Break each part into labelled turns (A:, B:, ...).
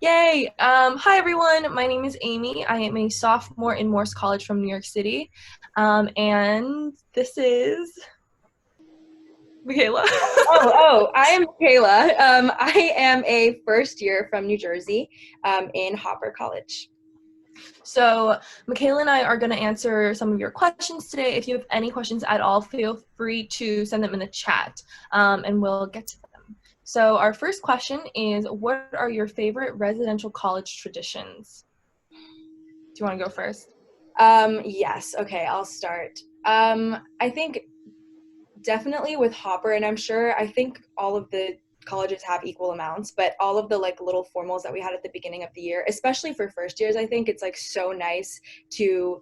A: Yay! Hi everyone, my name is Amy. I am a sophomore in Morse College from New York City. And this is Michaela.
B: I am Michaela. I am a first year from New Jersey in Hopper College.
A: So, Michaela and I are going to answer some of your questions today. If you have any questions at all, feel free to send them in the chat and we'll get to them. So, our first question is, what are your favorite residential college traditions? Do you want to go first?
B: Yes, okay, I'll start. I think definitely with Hopper, and I think all of the colleges have equal amounts, but all of the like little formals that we had at the beginning of the year, especially for first years, I think it's like so nice to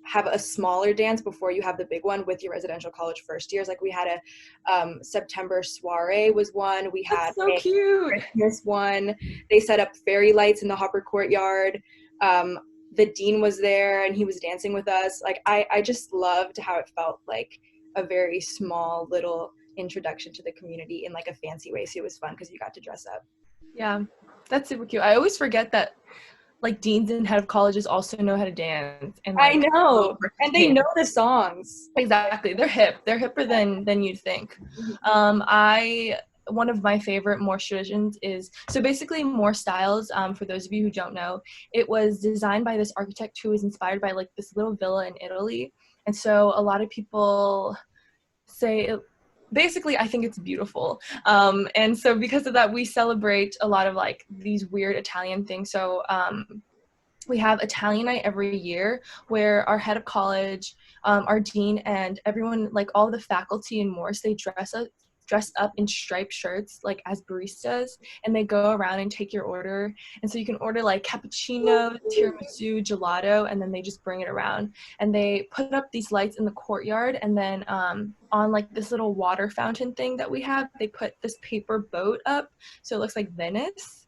B: have a smaller dance before you have the big one with your residential college first years. Like we had a September soiree was one. We had
A: That's so
B: a
A: cute.
B: Christmas one. They set up fairy lights in the Hopper courtyard. The dean was there and he was dancing with us. Like I just loved how it felt like a very small little introduction to the community in like a fancy way. So it was fun because you got to dress up.
A: Yeah, that's super cute. I always forget that like deans and head of colleges also know how to dance and
B: I
A: like
B: know. And they
A: participate.
B: know the songs.
A: Exactly. They're hip. They're hipper than you'd think. I one of my favorite Morse traditions is so basically Morse styles. For those of you who don't know, it was designed by this architect who was inspired by like this little villa in Italy, and so a lot of people say basically I think it's beautiful, and so because of that we celebrate a lot of like these weird Italian things. So we have Italian night every year where our head of college, our dean, and everyone, like all the faculty in Morse, they dress up in striped shirts like as baristas, and they go around and take your order. And so you can order like cappuccino, tiramisu, gelato, and then they just bring it around. And they put up these lights in the courtyard, and then on like this little water fountain thing that we have, they put this paper boat up so it looks like Venice.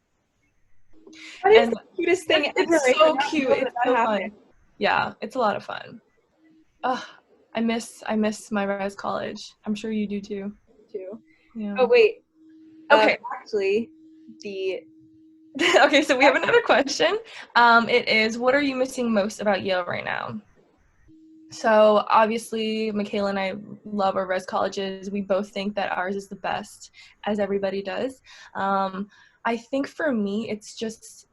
B: That is
A: And
B: the cutest thing ever.
A: it's
B: I did
A: so
B: not
A: cute.
B: know that
A: It's
B: that
A: so
B: happened
A: fun. Yeah, it's a lot of fun. Ugh, I miss my res college. I'm sure you do too.
B: too.
A: Yeah.
B: Oh wait.
A: Okay.
B: Actually, the
A: Okay, so we have another question. It is, what are you missing most about Yale right now? So obviously, Michaela and I love our res colleges. We both think that ours is the best, as everybody does. I think for me, it's just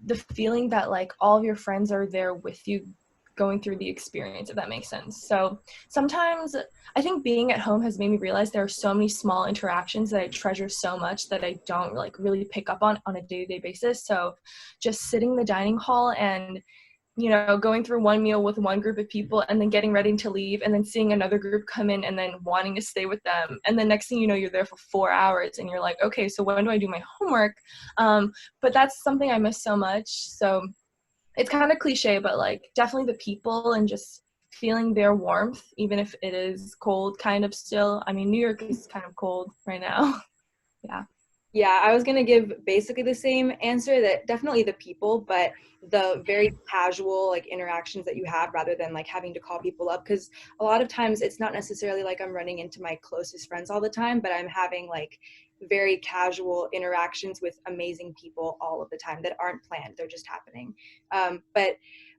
A: the feeling that like all of your friends are there with you going through the experience, if that makes sense. So sometimes I think being at home has made me realize there are so many small interactions that I treasure so much that I don't like really pick up on a day-to-day basis. So just sitting in the dining hall and going through one meal with one group of people and then getting ready to leave and then seeing another group come in and then wanting to stay with them. And then next thing you know, you're there for 4 hours and you're like, okay, so when do I do my homework? But that's something I miss so much. So it's kind of cliche, but like definitely the people and just feeling their warmth, even if it is cold kind of still. I mean, New York is kind of cold right now. Yeah.
B: Yeah, I was gonna give basically the same answer, that definitely the people, but the very casual like interactions that you have rather than like having to call people up, because a lot of times it's not necessarily like I'm running into my closest friends all the time, but I'm having like very casual interactions with amazing people all of the time that aren't planned, they're just happening. But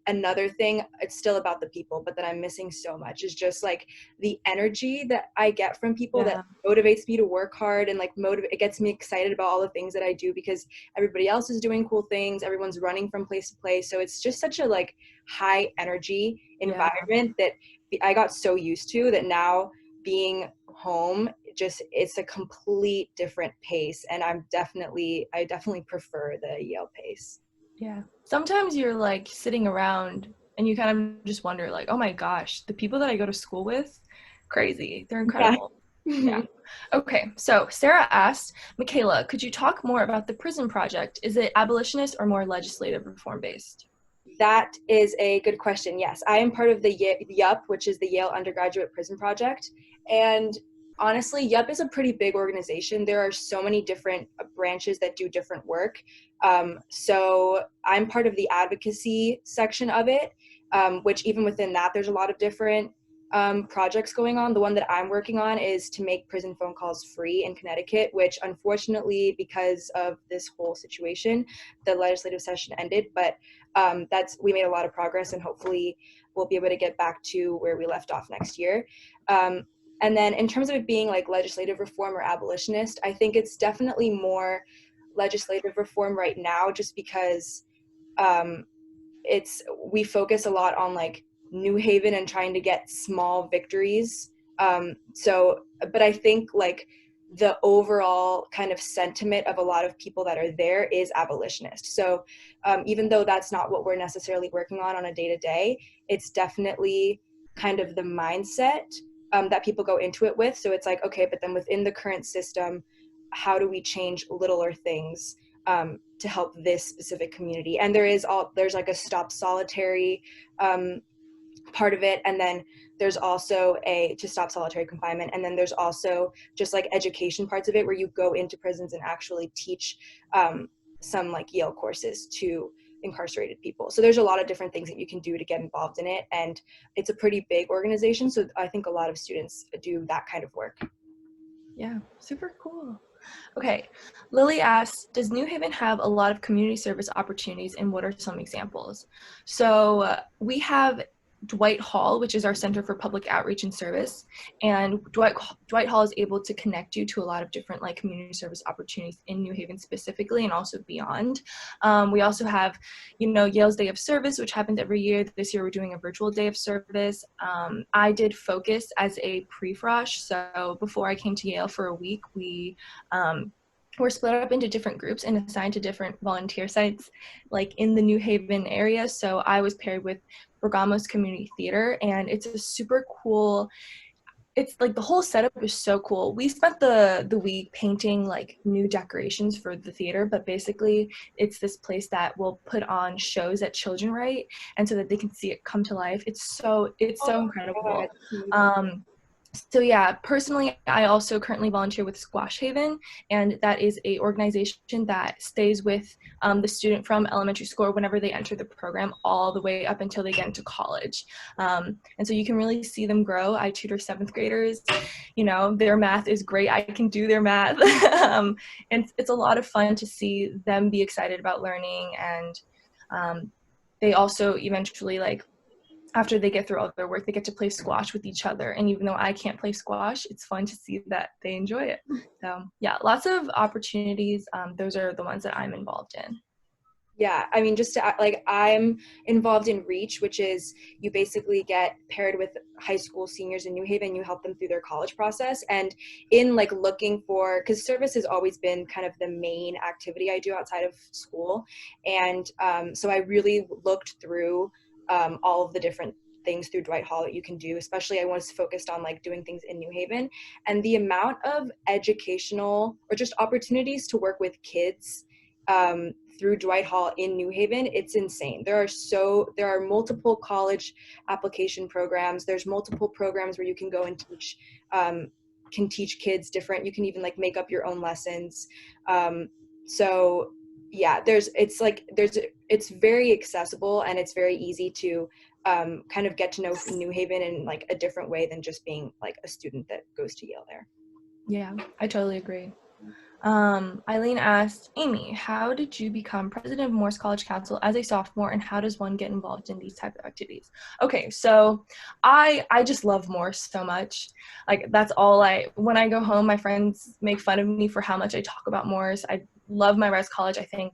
B: another thing, it's still about the people, but that I'm missing so much is just like the energy that I get from people that
A: Yeah.
B: motivates me to work hard, and like it gets me excited about all the things that I do because everybody else is doing cool things, everyone's running from place to place, so it's just such a like high energy
A: Yeah.
B: environment that I got so used to that now being home, just it's a complete different pace, and I definitely prefer the Yale pace.
A: Yeah. Sometimes you're like sitting around and you kind of just wonder, like, oh my gosh, the people that I go to school with, crazy. They're
B: Yeah.
A: incredible. Yeah. Okay. So Sarah asked, Michaela, could you talk more about the prison project? Is it abolitionist or more legislative reform based?
B: That is a good question. Yes, I am part of the YUP, which is the Yale Undergraduate Prison Project. And honestly, YUP is a pretty big organization. There are so many different branches that do different work. So I'm part of the advocacy section of it, which even within that, there's a lot of different projects going on. The one that I'm working on is to make prison phone calls free in Connecticut, which unfortunately, because of this whole situation, the legislative session ended. But we made a lot of progress, and hopefully we'll be able to get back to where we left off next year. And then in terms of it being like legislative reform or abolitionist, I think it's definitely more legislative reform right now, just because um, we focus a lot on like New Haven and trying to get small victories. But I think like the overall kind of sentiment of a lot of people that are there is abolitionist. So even though that's not what we're necessarily working on a day to day, it's definitely kind of the mindset that people go into it with. So it's like, okay, but then within the current system, how do we change littler things to help this specific community? And there's like a stop solitary part of it, and then there's also a to stop solitary confinement, and then there's also just like education parts of it where you go into prisons and actually teach some like Yale courses to incarcerated people. So there's a lot of different things that you can do to get involved in it, and it's a pretty big organization, so I think a lot of students do that kind of work.
A: Yeah, super cool. Okay, Lily asks, does New Haven have a lot of community service opportunities, and what are some examples? So we have Dwight Hall, which is our Center for Public Outreach and Service, and Dwight Hall is able to connect you to a lot of different like community service opportunities in New Haven specifically, and also beyond. We also have, Yale's Day of Service, which happens every year. This year we're doing a virtual day of service. I did Focus as a pre-frosh, so before I came to Yale for a week, we're split up into different groups and assigned to different volunteer sites like in the New Haven area. So I was paired with Bergamo's Community Theater, and it's a super cool, it's like the whole setup is so cool. We spent the week painting like new decorations for the theater, but basically it's this place that will put on shows that children write, and so that they can see it come to life. It's so incredible. So yeah, personally, I also currently volunteer with Squash Haven, and that is a organization that stays with the student from elementary school whenever they enter the program all the way up until they get into college. And so you can really see them grow. I tutor 7th graders. Their math is great. I can do their math. And it's a lot of fun to see them be excited about learning, and they also eventually after they get through all their work, they get to play squash with each other. And even though I can't play squash, it's fun to see that they enjoy it. So yeah, lots of opportunities. Those are the ones that I'm involved in.
B: Yeah, I mean, just to like, I'm involved in REACH, which is you basically get paired with high school seniors in New Haven, you help them through their college process. And in like looking for, because service has always been kind of the main activity I do outside of school. And so I really looked through all of the different things through Dwight Hall that you can do, especially I was focused on like doing things in New Haven, and the amount of educational or just opportunities to work with kids through Dwight Hall in New Haven, it's insane. There are multiple college application programs. There's multiple programs where you can go and teach kids different. You can even like make up your own lessons. So yeah, it's very accessible, and it's very easy to kind of get to know New Haven in like a different way than just being like a student that goes to Yale there.
A: Yeah, I totally agree. Eileen asked, Amy, how did you become president of Morse College Council as a sophomore, and how does one get involved in these type of activities? Okay, so I just love Morse so much. Like that's all when I go home, my friends make fun of me for how much I talk about Morse. I love my res college. I think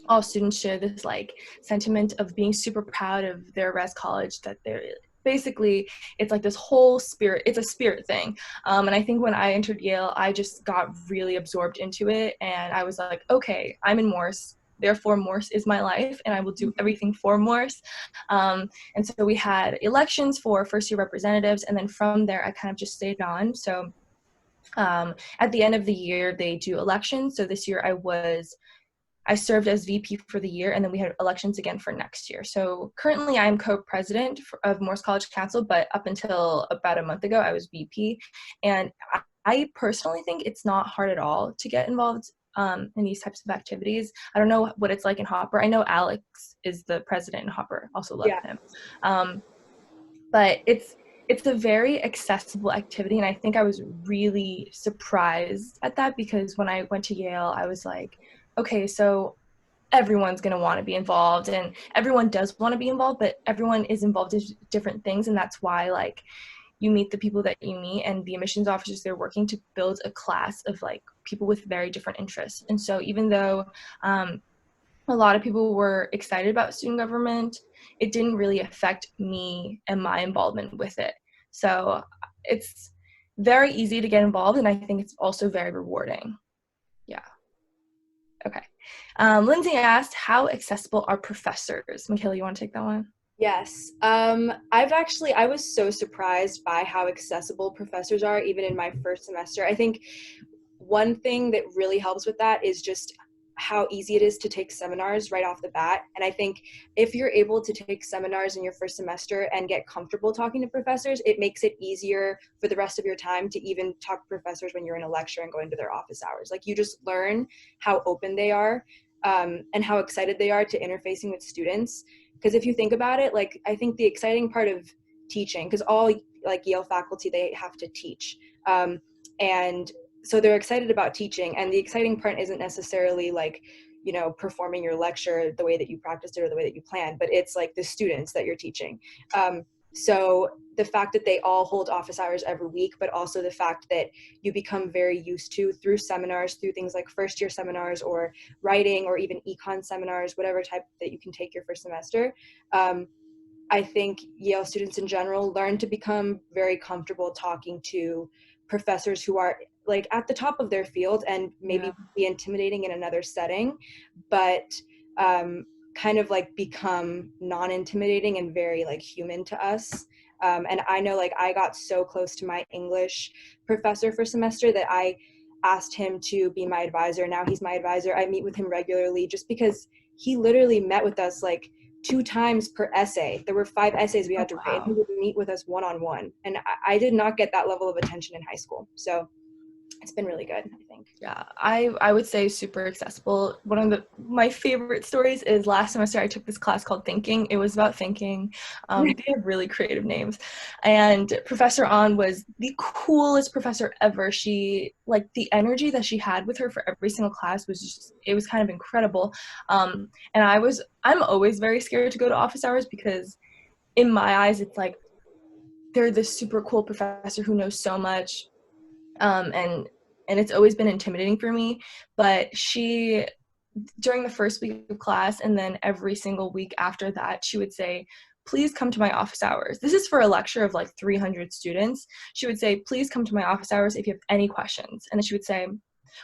A: all students share this like sentiment of being super proud of their res college, that they're basically it's like this whole spirit, it's a spirit thing. And I think when I entered Yale, I just got really absorbed into it, and I was like, okay, I'm in Morse, therefore Morse is my life, and I will do everything for Morse. And so we had elections for first year representatives, and then from there I kind of just stayed on. So at the end of the year they do elections. So this year I served as VP for the year, and then we had elections again for next year. So currently I'm co-president of Morse College Council, but up until about a month ago, I was VP. And I personally think it's not hard at all to get involved in these types of activities. I don't know what it's like in Hopper. I know Alex is the president in Hopper, also love him. But it's a very accessible activity, and I think I was really surprised at that, because when I went to Yale, I was like, okay, so everyone's going to want to be involved, and everyone does want to be involved, but everyone is involved in different things, and that's why like you meet the people that you meet, and the admissions officers, they're working to build a class of like people with very different interests. And so even though a lot of people were excited about student government, it didn't really affect me and my involvement with it. So it's very easy to get involved, and I think it's also very rewarding. Yeah. Okay. Lindsay asked, how accessible are professors? Michaela, you want to take that one?
B: Yes. I was so surprised by how accessible professors are, even in my first semester. I think one thing that really helps with that is just how easy it is to take seminars right off the bat. And I think if you're able to take seminars in your first semester and get comfortable talking to professors, it makes it easier for the rest of your time to even talk to professors when you're in a lecture and going to their office hours. Like, you just learn how open they are, and how excited they are to interfacing with students. Because if you think about it, like, I think the exciting part of teaching, because all like Yale faculty, they have to teach. And so they're excited about teaching, and the exciting part isn't necessarily like, you know, performing your lecture the way that you practiced it or the way that you planned, but it's like the students that you're teaching. So the fact that they all hold office hours every week, but also the fact that you become very used to, through seminars, through things like first year seminars or writing or even econ seminars, whatever type that you can take your first semester. I think Yale students in general learn to become very comfortable talking to professors who are like at the top of their field and maybe be intimidating in another setting, but kind of like become non-intimidating and very like human to us. And I know, like, I got so close to my English professor for semester that I asked him to be my advisor. Now he's my advisor. I meet with him regularly just because he literally met with us like 2 times per essay. There were 5 essays we had to write, and he would meet with us one-on-one. And I did not get that level of attention in high school. So it's been really good, I think.
A: Yeah, I would say super accessible. One of my favorite stories is last semester I took this class called Thinking. It was about thinking. They have really creative names. And Professor On was the coolest professor ever. She, like, the energy that she had with her for every single class was just, it was kind of incredible. And I'm always very scared to go to office hours, because in my eyes, it's like, they're this super cool professor who knows so much. And it's always been intimidating for me. But she, during the first week of class, and then every single week after that, she would say, please come to my office hours. This is for a lecture of like 300 students. She would say, please come to my office hours if you have any questions. And then she would say,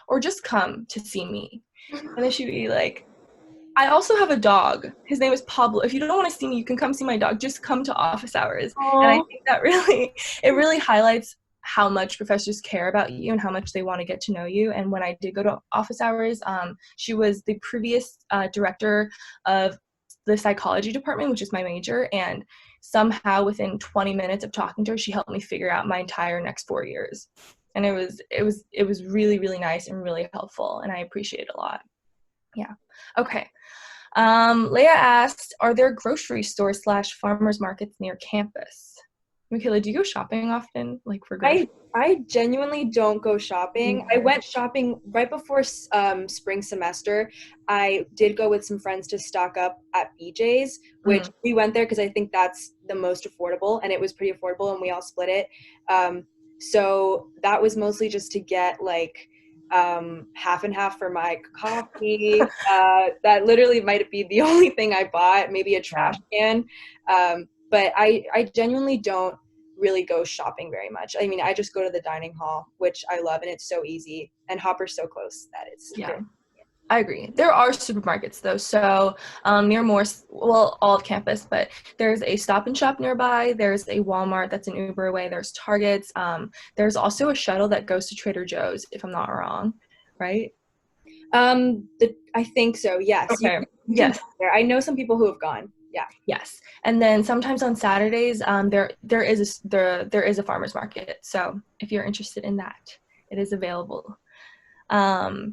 A: or just come to see me. And then she'd be like, I also have a dog. His name is Pablo. If you don't want to see me, you can come see my dog. Just come to office hours. And I
B: Oh,
A: think that really, it really highlights how much professors care about you and how much they want to get to know you. And when I did go to office hours, she was the previous director of the psychology department, which is my major. And somehow within 20 minutes of talking to her, she helped me figure out my entire next 4 years. And it was really, really nice and really helpful. And I appreciate it a lot. Yeah. Okay. Leah asked, are there grocery stores / farmers markets near campus? Michaela, do you go shopping often, like for groceries?
B: I genuinely don't go shopping. I went shopping right before spring semester. I did go with some friends to stock up at BJ's, which we went there because I think that's the most affordable, and it was pretty affordable, and we all split it. So that was mostly just to get like half and half for my coffee. That literally might be the only thing I bought, maybe a trash can. But I genuinely don't really go shopping very much. I mean, I just go to the dining hall, which I love, and it's so easy, and Hopper's so close that it's
A: Yeah. I agree. There are supermarkets though, so near all of campus, but there's a Stop and Shop nearby. There's a Walmart that's an Uber away. There's Targets. There's also a shuttle that goes to Trader Joe's, if I'm not wrong, right?
B: I think so. Yes.
A: Okay.
B: You can
A: Yes.
B: go there. I know some people who have gone. Yeah.
A: Yes. And then sometimes on Saturdays, there is a farmers market. So if you're interested in that, it is available.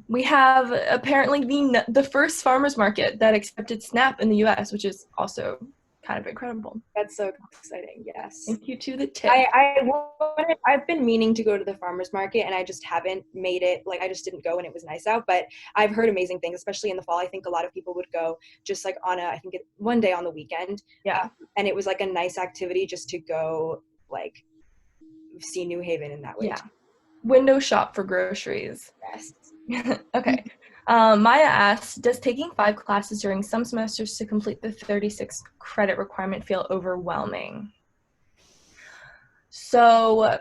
A: We have apparently the first farmers market that accepted SNAP in the U.S., which is also kind of incredible.
B: That's so exciting. Yes.
A: Thank you to the tip.
B: I've been meaning to go to the farmers market and I just haven't made it. Like I just didn't go when it was nice out, but I've heard amazing things, especially in the fall. I think a lot of people would go just like on one day on the weekend.
A: Yeah.
B: And it was like a nice activity just to go like see New Haven in that way.
A: Yeah. Window shop for groceries.
B: Yes.
A: Okay. Maya asks, does taking 5 classes during some semesters to complete the 36 credit requirement feel overwhelming? So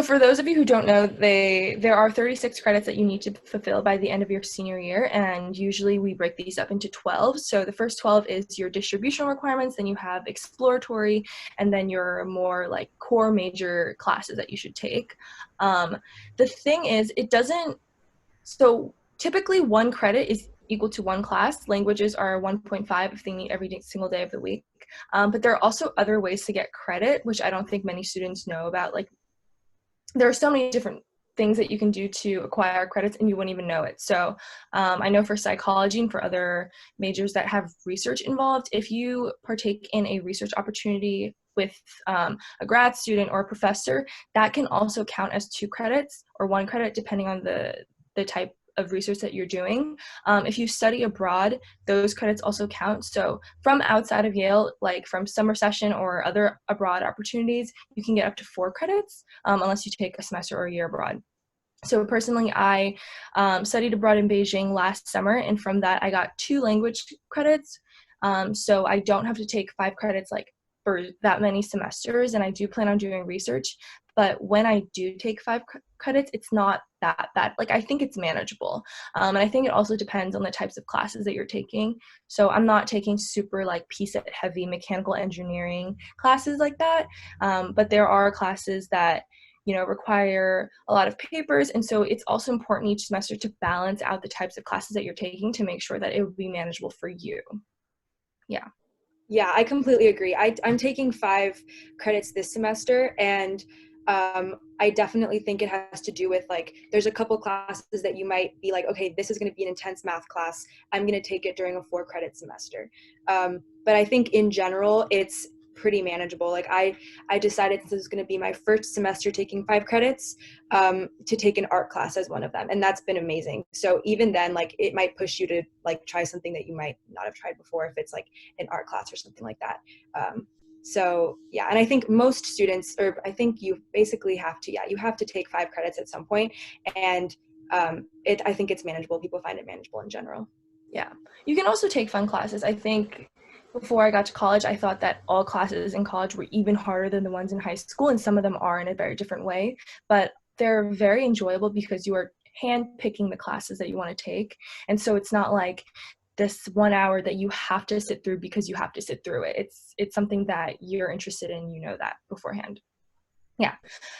A: for those of you who don't know, there are 36 credits that you need to fulfill by the end of your senior year, and usually we break these up into 12. So the first 12 is your distributional requirements, then you have exploratory, and then your more like core major classes that you should take. The thing is, so typically 1 credit is equal to 1 class. Languages are 1.5 if they meet every single day of the week. But there are also other ways to get credit, which I don't think many students know about. Like, there are so many different things that you can do to acquire credits and you wouldn't even know it. So I know for psychology and for other majors that have research involved, if you partake in a research opportunity with a grad student or a professor, that can also count as 2 credits or 1 credit depending on the type of research that you're doing. If you study abroad, those credits also count. So from outside of Yale, like from summer session or other abroad opportunities, you can get up to 4 credits unless you take a semester or a year abroad. So personally, I studied abroad in Beijing last summer, and from that I got 2 language credits. So I don't have to take 5 credits like for that many semesters, and I do plan on doing research. But when I do take 5 credits, it's not that bad. Like, I think it's manageable. And I think it also depends on the types of classes that you're taking. So I'm not taking super like PSET heavy mechanical engineering classes like that. But there are classes that require a lot of papers. And so it's also important each semester to balance out the types of classes that you're taking to make sure that it would be manageable for you. Yeah.
B: Yeah, I completely agree. I'm taking 5 credits this semester, and I definitely think it has to do with like, there's a couple classes that you might be like, okay, this is going to be an intense math class. I'm going to take it during a 4 credit semester. But I think in general, it's pretty manageable. Like I decided this is going to be my first semester taking 5 credits to take an art class as one of them, and that's been amazing. So even then, like, it might push you to like try something that you might not have tried before if it's like an art class or something like that. So yeah, and I think most students, or I think you basically have to, you have to take 5 credits at some point, and I think it's manageable. People find it manageable in general.
A: Yeah. You can also take fun classes. I think before I got to college, I thought that all classes in college were even harder than the ones in high school, and some of them are in a very different way, but they're very enjoyable because you are handpicking the classes that you want to take. And so it's not like this 1 hour that you have to sit through because you have to sit through it. It's something that you're interested in, that beforehand. Yeah.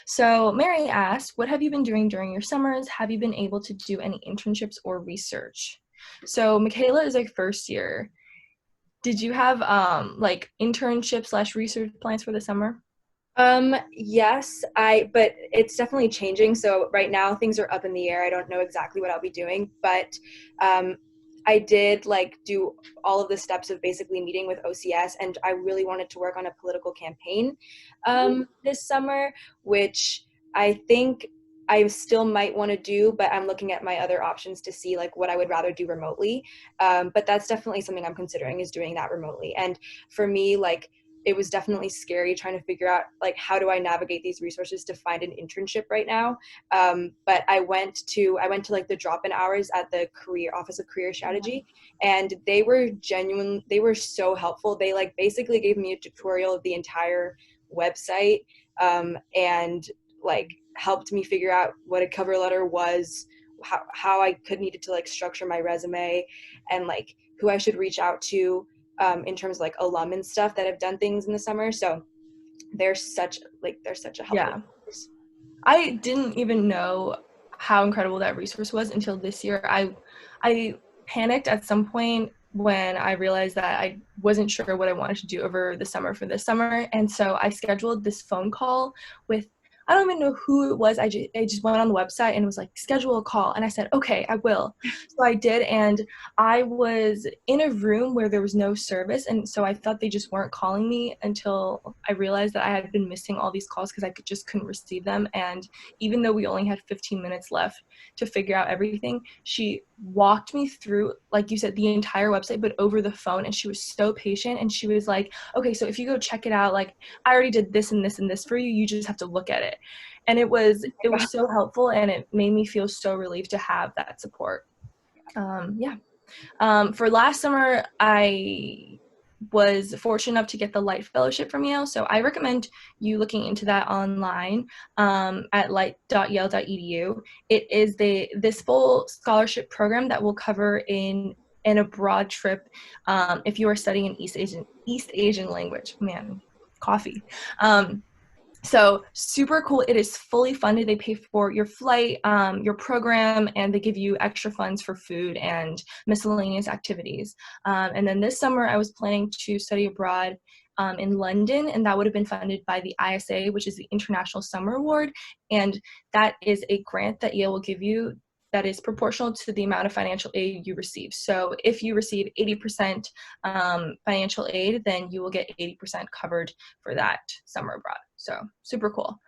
A: So Mary asked, what have you been doing during your summers? Have you been able to do any internships or research? So Michaela is like first year. Did you have like internship / research plans for the summer?
B: Yes, but it's definitely changing. So right now things are up in the air. I don't know exactly what I'll be doing, but I did like do all of the steps of basically meeting with OCS, and I really wanted to work on a political campaign this summer, which I think I still might want to do, but I'm looking at my other options to see like what I would rather do remotely. But that's definitely something I'm considering, is doing that remotely. And for me, like, it was definitely scary trying to figure out like, how do I navigate these resources to find an internship right now. But I went to like the drop-in hours at the Office of Career Strategy, and they were so helpful. They like basically gave me a tutorial of the entire website, and like helped me figure out what a cover letter was, how I needed to like structure my resume, and like who I should reach out to in terms of like alum and stuff that have done things in the summer. So they're such a helpful.
A: Yeah. I didn't even know how incredible that resource was until this year. I panicked at some point when I realized that I wasn't sure what I wanted to do over the summer for this summer. And so I scheduled this phone call with, I don't even know who it was. I just went on the website and it was like, schedule a call. And I said, okay, I will. So I did. And I was in a room where there was no service. And so I thought they just weren't calling me until I realized that I had been missing all these calls because just couldn't receive them. And even though we only had 15 minutes left to figure out everything, she walked me through, like you said, the entire website, but over the phone. And she was so patient. And she was like, okay, so if you go check it out, like, I already did this and this and this for you. You just have to look at it. And it was so helpful, and it made me feel so relieved to have that support. Yeah. For last summer, I was fortunate enough to get the Light Fellowship from Yale. So I recommend you looking into that online at light.yale.edu. It is this full scholarship program that will cover in a broad trip if you are studying an East Asian language. Man, coffee. So super cool. It is fully funded. They pay for your flight, your program, and they give you extra funds for food and miscellaneous activities. And then this summer, I was planning to study abroad in London, and that would have been funded by the ISA, which is the International Summer Award. And that is a grant that Yale will give you that is proportional to the amount of financial aid you receive. So if you receive 80% financial aid, then you will get 80% covered for that summer abroad. So super cool.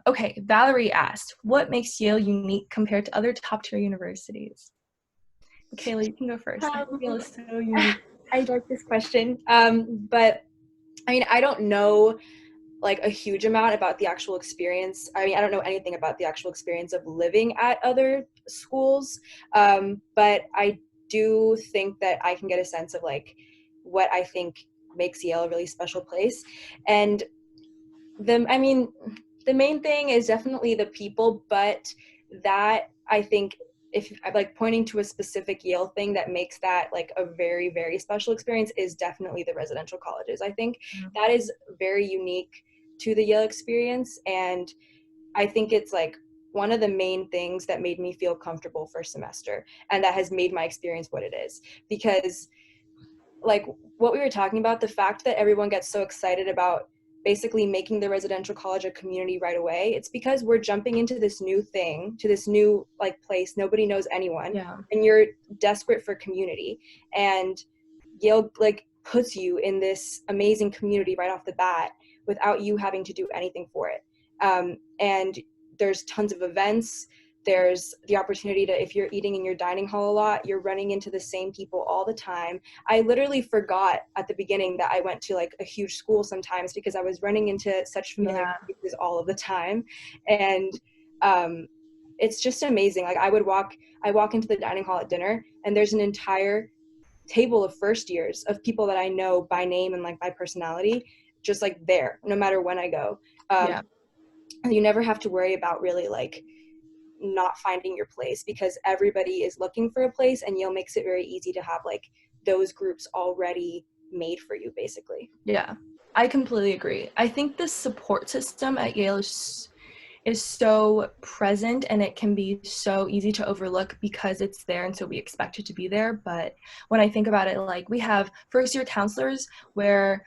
A: Okay, Valerie asked, what makes Yale unique compared to other top-tier universities? Michaela, you can go first. Yale is so unique.
B: I like this question, but I mean, I don't know like a huge amount about the actual experience. I mean, I don't know anything about the actual experience of living at other schools, but I do think that I can get a sense of like what I think makes Yale a really special place. And the main thing is definitely the people, but that I think if I'm like pointing to a specific Yale thing that makes that like a very, very special experience is definitely the residential colleges. I think that is very unique to the Yale experience. And I think it's like one of the main things that made me feel comfortable first semester and that has made my experience what it is. Because like what we were talking about, the fact that everyone gets so excited about basically making the residential college a community right away, it's because we're jumping into this new thing, to this new like place. Nobody knows anyone,
A: Yeah.
B: and you're desperate for community. And Yale like puts you in this amazing community right off the bat without you having to do anything for it. And there's tons of events. There's the opportunity to, if you're eating in your dining hall a lot, you're running into the same people all the time. I literally forgot at the beginning that I went to like a huge school sometimes because I was running into such familiar faces all of the time. And it's just amazing. Like I walk into the dining hall at dinner and there's an entire table of first years of people that I know by name and like by personality, just like there, no matter when I go.
A: Yeah.
B: You never have to worry about really like not finding your place because everybody is looking for a place, and Yale makes it very easy to have like those groups already made for you basically.
A: Yeah, I completely agree. I think the support system at Yale is so present, and it can be so easy to overlook because it's there and so we expect it to be there. But when I think about it, like we have first year counselors where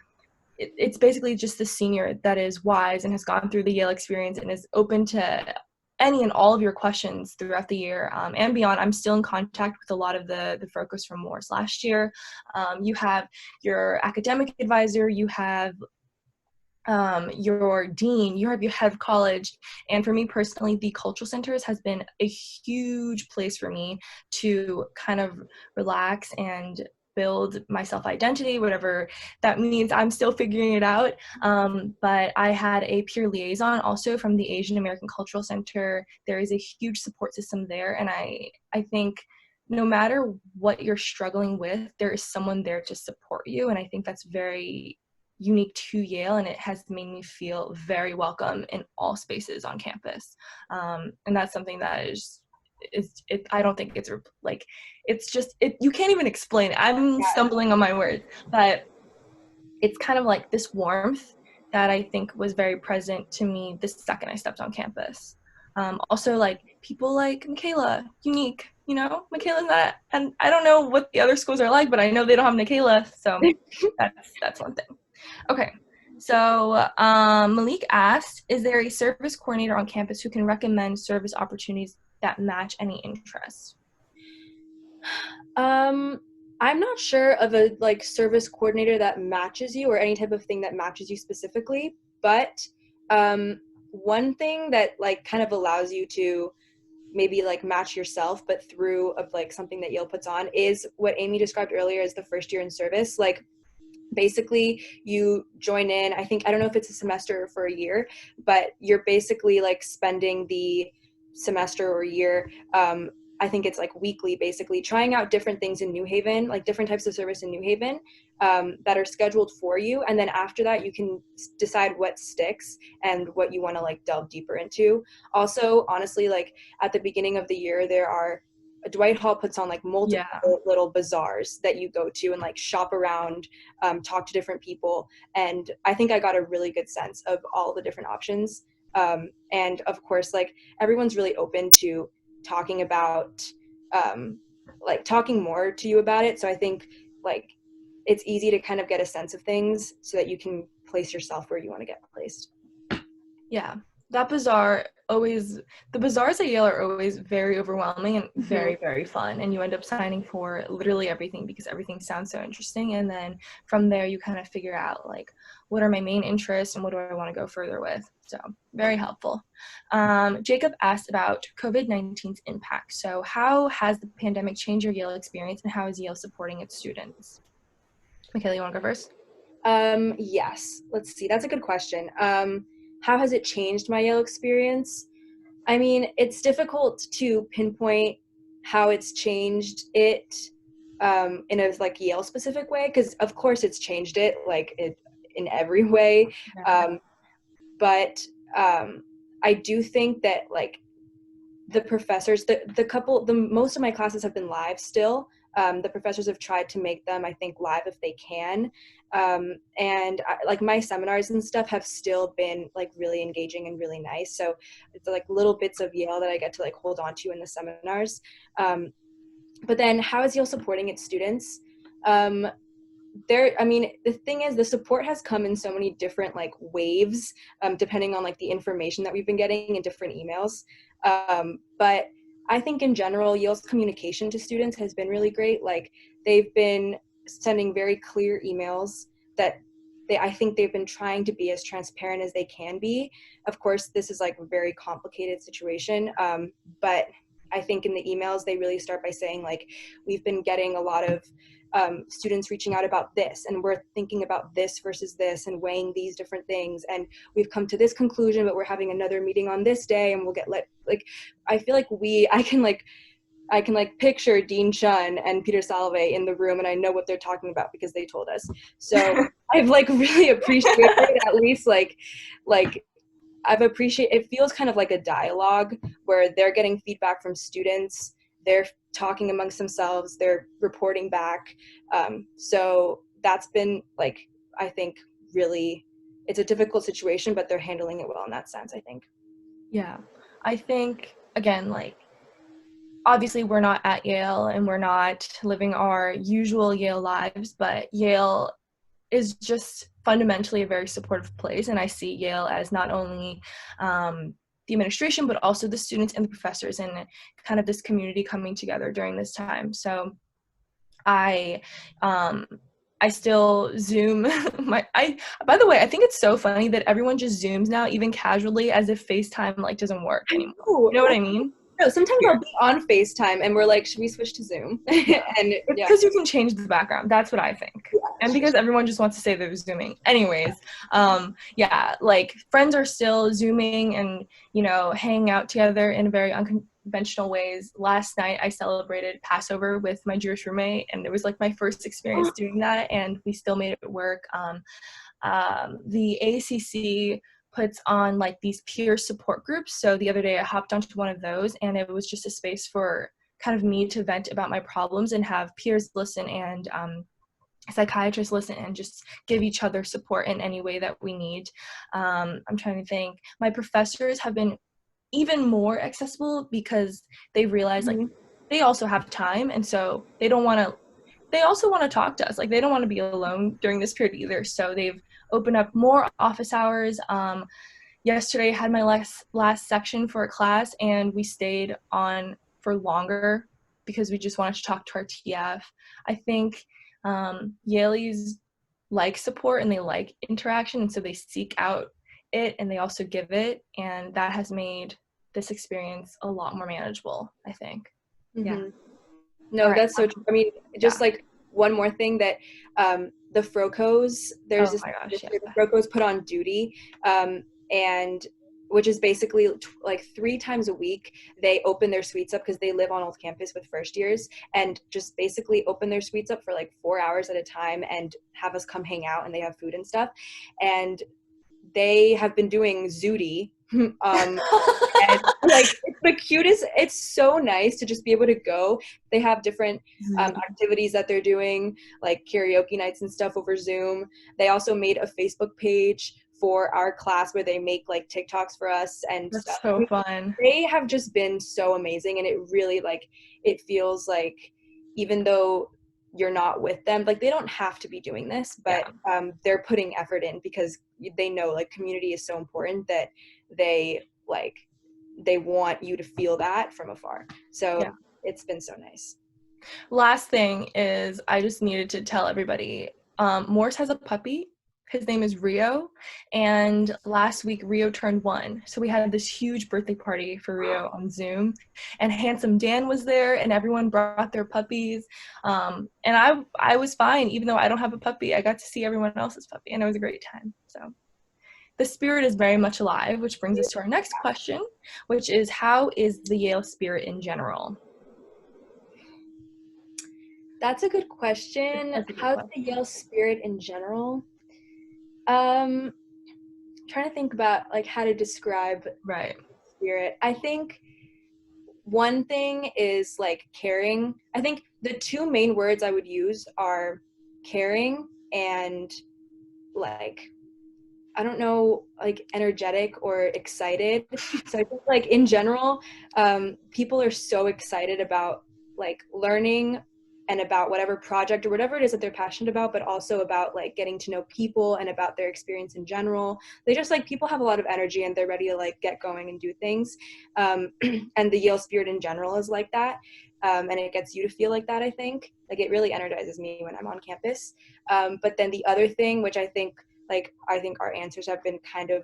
A: it's basically just the senior that is wise and has gone through the Yale experience and is open to any and all of your questions throughout the year and beyond. I'm still in contact with a lot of the focus from Morse last year. You have your academic advisor, you have your dean, you have your head of college. And for me personally, the cultural centers has been a huge place for me to kind of relax and build my self-identity, whatever that means. I'm still figuring it out. But I had a peer liaison also from the Asian American Cultural Center. There is a huge support system there. And I think no matter what you're struggling with, there is someone there to support you. And I think that's very unique to Yale, and it has made me feel very welcome in all spaces on campus. And that's something that is I don't think it's like, it's just, you can't even explain it. I'm stumbling on my words, but it's kind of like this warmth that I think was very present to me the second I stepped on campus. Also, like people like Michaela, unique, Michaela's not, and I don't know what the other schools are like, but I know they don't have Michaela, so that's one thing. Okay, So Malik asked, is there a service coordinator on campus who can recommend service opportunities that match any interests?
B: I'm not sure of a like service coordinator that matches you or any type of thing that matches you specifically, but one thing that like kind of allows you to maybe like match yourself but through of like something that Yale puts on is what Amy described earlier as the first year in service. Like basically you join in, I don't know if it's a semester or for a year, but you're basically like spending the semester or year, I think it's like weekly, basically trying out different things in New Haven, like different types of service in New Haven, that are scheduled for you. And then after that, you can decide what sticks and what you want to like delve deeper into. Also, honestly, like at the beginning of the year, there are Dwight Hall puts on like multiple
A: Yeah.
B: little bazaars that you go to and like shop around, talk to different people. And I think I got a really good sense of all the different options. And of course, like everyone's really open to talking about, like talking more to you about it. So I think like it's easy to kind of get a sense of things so that you can place yourself where you want to get placed.
A: Yeah, that bazaar always, the bazaars at Yale are always very overwhelming and very, very fun. And you end up signing for literally everything because everything sounds so interesting. And then from there, you kind of figure out like, what are my main interests and what do I want to go further with? So very helpful. Jacob asked about COVID-19's impact. So how has the pandemic changed your Yale experience and how is Yale supporting its students? Michaela, you want to go first?
B: Yes, let's see. That's a good question. How has it changed my Yale experience? I mean, it's difficult to pinpoint how it's changed it, in a like Yale specific way, because of course it's changed it like it in every way.
A: Yeah.
B: But I do think that like the professors, the most of my classes have been live still. The professors have tried to make them, I think, live if they can. And like my seminars and stuff have still been like really engaging and really nice. So it's like little bits of Yale that I get to like hold on to in the seminars. But then how is Yale supporting its students? I mean, the thing is the support has come in so many different like waves, depending on like the information that we've been getting in different emails. But I think in general Yale's communication to students has been really great. Like they've been sending very clear emails that I think they've been trying to be as transparent as they can be. Of course this is like a very complicated situation, but I think in the emails they really start by saying like, we've been getting a lot of students reaching out about this and we're thinking about this versus this and weighing these different things and we've come to this conclusion but we're having another meeting on this day and we'll get like I feel like I can like picture Dean Chun and Peter Salve in the room and I know what they're talking about because they told us. So I've like really appreciated at least like I've appreciated, it feels kind of like a dialogue where they're getting feedback from students, they're talking amongst themselves, they're reporting back. So that's been like, I think really, it's a difficult situation, but they're handling it well in that sense, I think.
A: Yeah, I think, again, like, obviously we're not at Yale and we're not living our usual Yale lives, but Yale is just fundamentally a very supportive place. And I see Yale as not only the administration, but also the students and the professors and kind of this community coming together during this time. So I still Zoom by the way, I think it's so funny that everyone just Zooms now, even casually, as if FaceTime like doesn't work anymore. You know what I mean?
B: No, sometimes I'll be on FaceTime and we're like, should we switch to Zoom?
A: Yeah.
B: And
A: it's because you can change the background. That's what I think. Yeah, and because everyone just wants to say they're Zooming. Anyways, yeah, like friends are still Zooming and, you know, hanging out together in very unconventional ways. Last night I celebrated Passover with my Jewish roommate and it was like my first experience doing that and we still made it work. The ACC puts on like these peer support groups. So the other day I hopped onto one of those and it was just a space for kind of me to vent about my problems and have peers listen and psychiatrists listen and just give each other support in any way that we need. I'm trying to think. My professors have been even more accessible because they realize like they also have time and so they also want to talk to us. Like they don't want to be alone during this period either. So they've open up more office hours. Yesterday I had my last section for a class, and we stayed on for longer because we just wanted to talk to our TF. I think Yaleys like support and they like interaction, and so they seek out it and they also give it, and that has made this experience a lot more manageable, I think. Yeah. All
B: No,
A: right.
B: that's so true. I mean, just
A: Yeah.
B: like one more thing that the Frocos, there's
A: Oh
B: this
A: my gosh, yeah.
B: the Frocos put on duty, and which is basically like 3 times a week they open their suites up because they live on old campus with first years, and just basically open their suites up for like 4 hours at a time and have us come hang out, and they have food and stuff, and they have been doing Zooty. And like it's the cutest. It's so nice to just be able to go. They have different activities that they're doing, like karaoke nights and stuff over Zoom. They also made a Facebook page for our class where they make like TikToks for us and
A: That's
B: stuff. I
A: so
B: mean,
A: fun.
B: they have just been so amazing, and it really like it feels like even though you're not with them, like they don't have to be doing this, but
A: Yeah.
B: they're putting effort in because they know like community is so important that they like they want you to feel that from afar. So
A: Yeah.
B: it's been so nice.
A: Last thing is I just needed to tell everybody, Morse has a puppy. His name is Rio, and last week Rio turned 1. So we had this huge birthday party for Rio on Zoom, and Handsome Dan was there, and everyone brought their puppies. And I was fine, even though I don't have a puppy. I got to see everyone else's puppy, and it was a great time. So the spirit is very much alive, which brings us to our next question, which is, how is the Yale spirit in general?
B: That's a good question.
A: That's a good
B: How's the
A: question.
B: Yale spirit in general? Trying to think about like how to describe
A: Right.
B: spirit. I think one thing is like caring. I think the two main words I would use are caring and like I don't know, like energetic or excited. So I think like in general, people are so excited about like learning and about whatever project or whatever it is that they're passionate about, but also about like getting to know people and about their experience in general. They just like people have a lot of energy and they're ready to like get going and do things. And the Yale spirit in general is like that. And it gets you to feel like that, I think. Like it really energizes me when I'm on campus. But then the other thing, which I think our answers have been kind of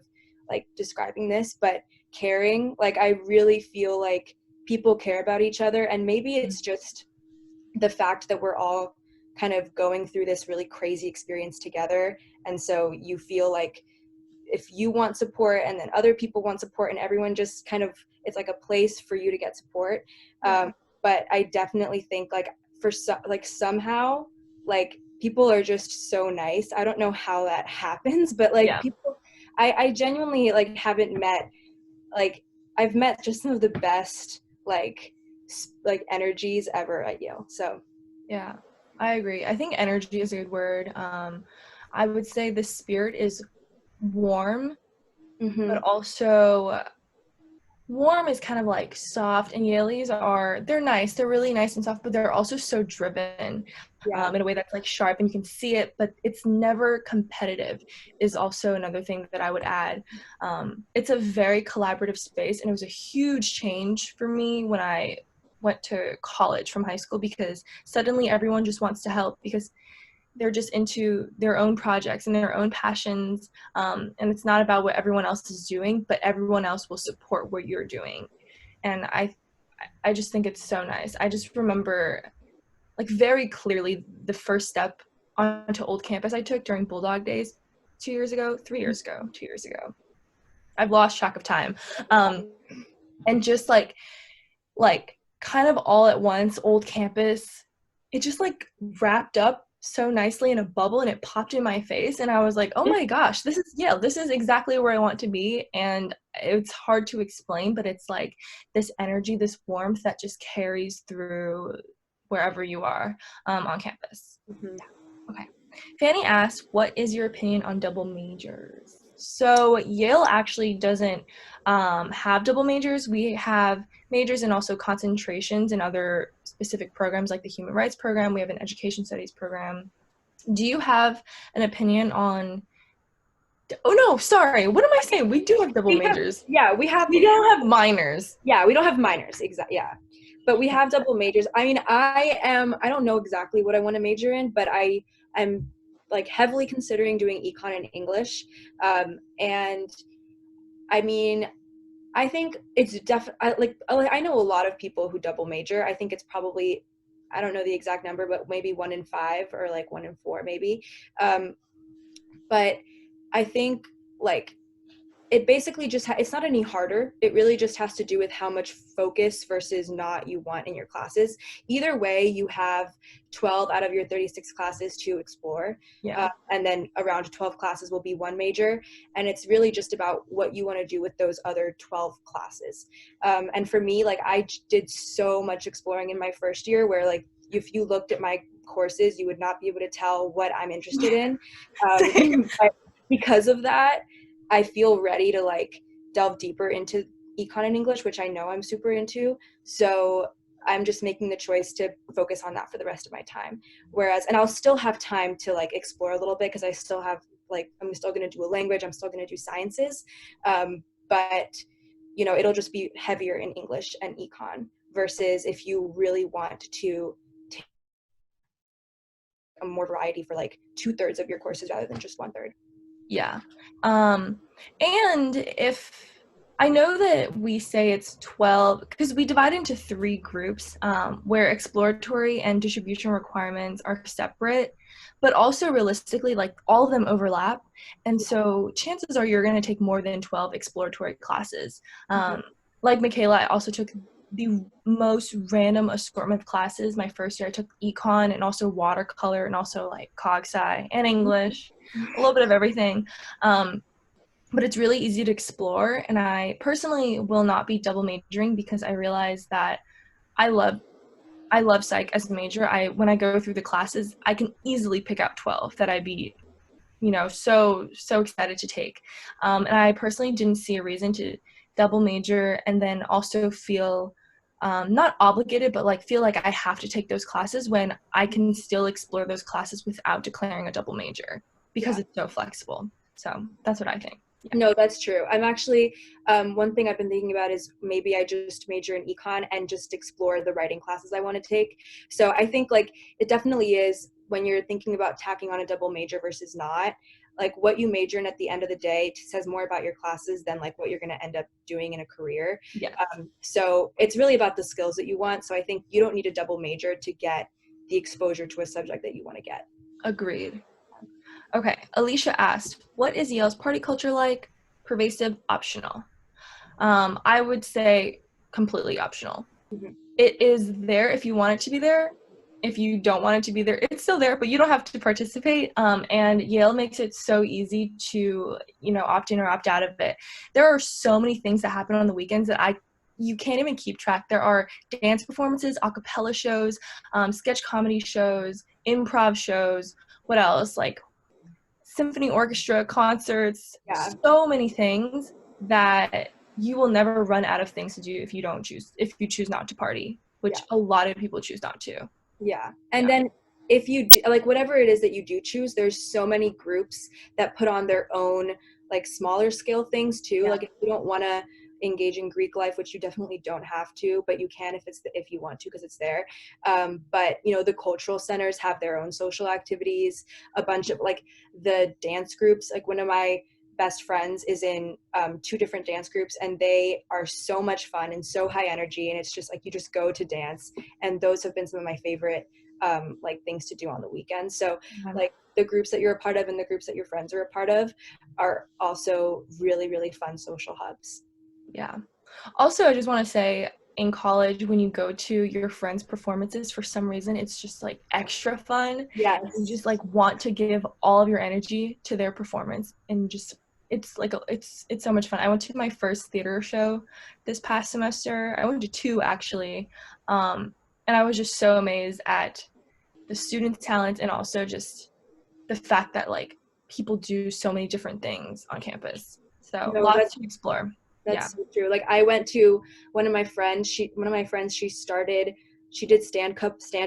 B: like describing this, but caring, like I really feel like people care about each other, and maybe it's just the fact that we're all kind of going through this really crazy experience together, and so you feel like if you want support and then other people want support and everyone just kind of it's like a place for you to get support.
A: Yeah.
B: But I definitely think like like somehow like people are just so nice. I don't know how that happens, but like
A: Yeah.
B: people I genuinely like haven't met like I've met just some of the best like energies ever at Yale. So
A: Yeah, I agree. I think energy is a good word. I would say the spirit is warm, but also warm is kind of like soft, and Yaleys they're nice, they're really nice and soft, but they're also so driven
B: yeah.
A: in a way that's like sharp and you can see it, but it's never competitive is also another thing that I would add. It's a very collaborative space, and it was a huge change for me when I went to college from high school, because suddenly everyone just wants to help because they're just into their own projects and their own passions, and it's not about what everyone else is doing, but everyone else will support what you're doing. And I just think it's so nice. I just remember like very clearly the first step onto old campus I took during Bulldog Days 2 years ago, 3 years ago, 2 years ago. I've lost track of time. And just like kind of all at once, old campus, it just like wrapped up so nicely in a bubble, and it popped in my face, and I was like, oh my gosh, this is Yale. This is exactly where I want to be. And it's hard to explain, but it's like this energy, this warmth that just carries through wherever you are on campus.
B: Mm-hmm.
A: Okay. Fanny asked, what is your opinion on double majors? So Yale actually doesn't have double majors. We have majors and also concentrations in other specific programs like the human rights program. We have an education studies program. Do you have an opinion on Oh no, sorry. What am I saying? We do have double
B: We have,
A: majors.
B: yeah, we have,
A: We don't have minors.
B: yeah, we don't have minors, exactly, yeah. But we have double majors. I mean, I don't know exactly what I want to major in, but I'm like heavily considering doing econ and English. And I mean, I think it's definitely like I know a lot of people who double major. I think it's probably, I don't know the exact number, but maybe 1 in 5 or like 1 in 4 maybe. Um, but I think like it basically just it's not any harder. It really just has to do with how much focus versus not you want in your classes. Either way, you have 12 out of your 36 classes to explore,
A: Yeah.
B: and then around 12 classes will be one major, and it's really just about what you want to do with those other 12 classes. And for me, like did so much exploring in my first year where like if you looked at my courses you would not be able to tell what I'm interested in. But because of that, I feel ready to like delve deeper into econ and English, which I know I'm super into. So I'm just making the choice to focus on that for the rest of my time. Whereas, and I'll still have time to like explore a little bit because I still have like, I'm still going to do a language, I'm still going to do sciences. But, you know, it'll just be heavier in English and econ versus if you really want to take a more variety for like 2/3 of your courses rather than just 1/3.
A: Yeah. And if I know that we say it's 12 because we divide into 3 groups where exploratory and distribution requirements are separate, but also realistically, like all of them overlap. And so chances are you're going to take more than 12 exploratory classes. Like Michaela, I also took the most random assortment of classes. My first year, I took econ and also watercolor and also like cog sci and English, a little bit of everything. But it's really easy to explore. And I personally will not be double majoring because I realize that I love psych as a major. When I go through the classes, I can easily pick out 12 that I'd be, so excited to take. And I personally didn't see a reason to double major and then also feel not obligated, but like feel like I have to take those classes when I can still explore those classes without declaring a double major because
B: Yeah.
A: it's so flexible. So that's what I think. Yeah.
B: No, that's true. I'm actually, one thing I've been thinking about is maybe I just major in econ and just explore the writing classes I want to take. So I think like it definitely is when you're thinking about tacking on a double major versus not, like what you major in at the end of the day says more about your classes than like what you're going to end up doing in a career.
A: Yes.
B: So it's really about the skills that you want. So I think you don't need a double major to get the exposure to a subject that you want to get.
A: Agreed. Okay, Alicia asked, what is Yale's party culture like? Pervasive, optional. I would say completely optional.
B: Mm-hmm.
A: It is there if you want it to be there. If you don't want it to be there, it's still there, but you don't have to participate. And Yale makes it so easy to, opt in or opt out of it. There are so many things that happen on the weekends that you can't even keep track. There are dance performances, a cappella shows, sketch comedy shows, improv shows. What else? Like symphony orchestra, concerts,
B: Yeah.
A: so many things that you will never run out of things to do if you choose not to party, which
B: Yeah.
A: a lot of people choose not to.
B: Yeah. And
A: Yeah.
B: then if you do, like whatever it is that you do choose, there's so many groups that put on their own like smaller scale things too.
A: Yeah.
B: Like if you don't want to engage in Greek life, which you definitely don't have to, but you can if you want to because it's there. But the cultural centers have their own social activities. A bunch of like the dance groups. Like one of my best friends is in 2 different dance groups, and they are so much fun and so high energy, and it's just like you just go to dance. And those have been some of my favorite like things to do on the weekend. So like the groups that you're a part of and the groups that your friends are a part of are also really, really fun social hubs.
A: Yeah. Also, I just want to say in college, when you go to your friends' performances, for some reason, it's just like extra fun.
B: Yes.
A: You just like want to give all of your energy to their performance and just it's like it's so much fun. I went to my first theater show this past semester. I went to 2 actually. And I was just so amazed at the students' talent and also just the fact that like people do so many different things on campus. So
B: No,
A: lots to explore. Yeah.
B: that's so true. Like I went to one of my friends, she started she did stand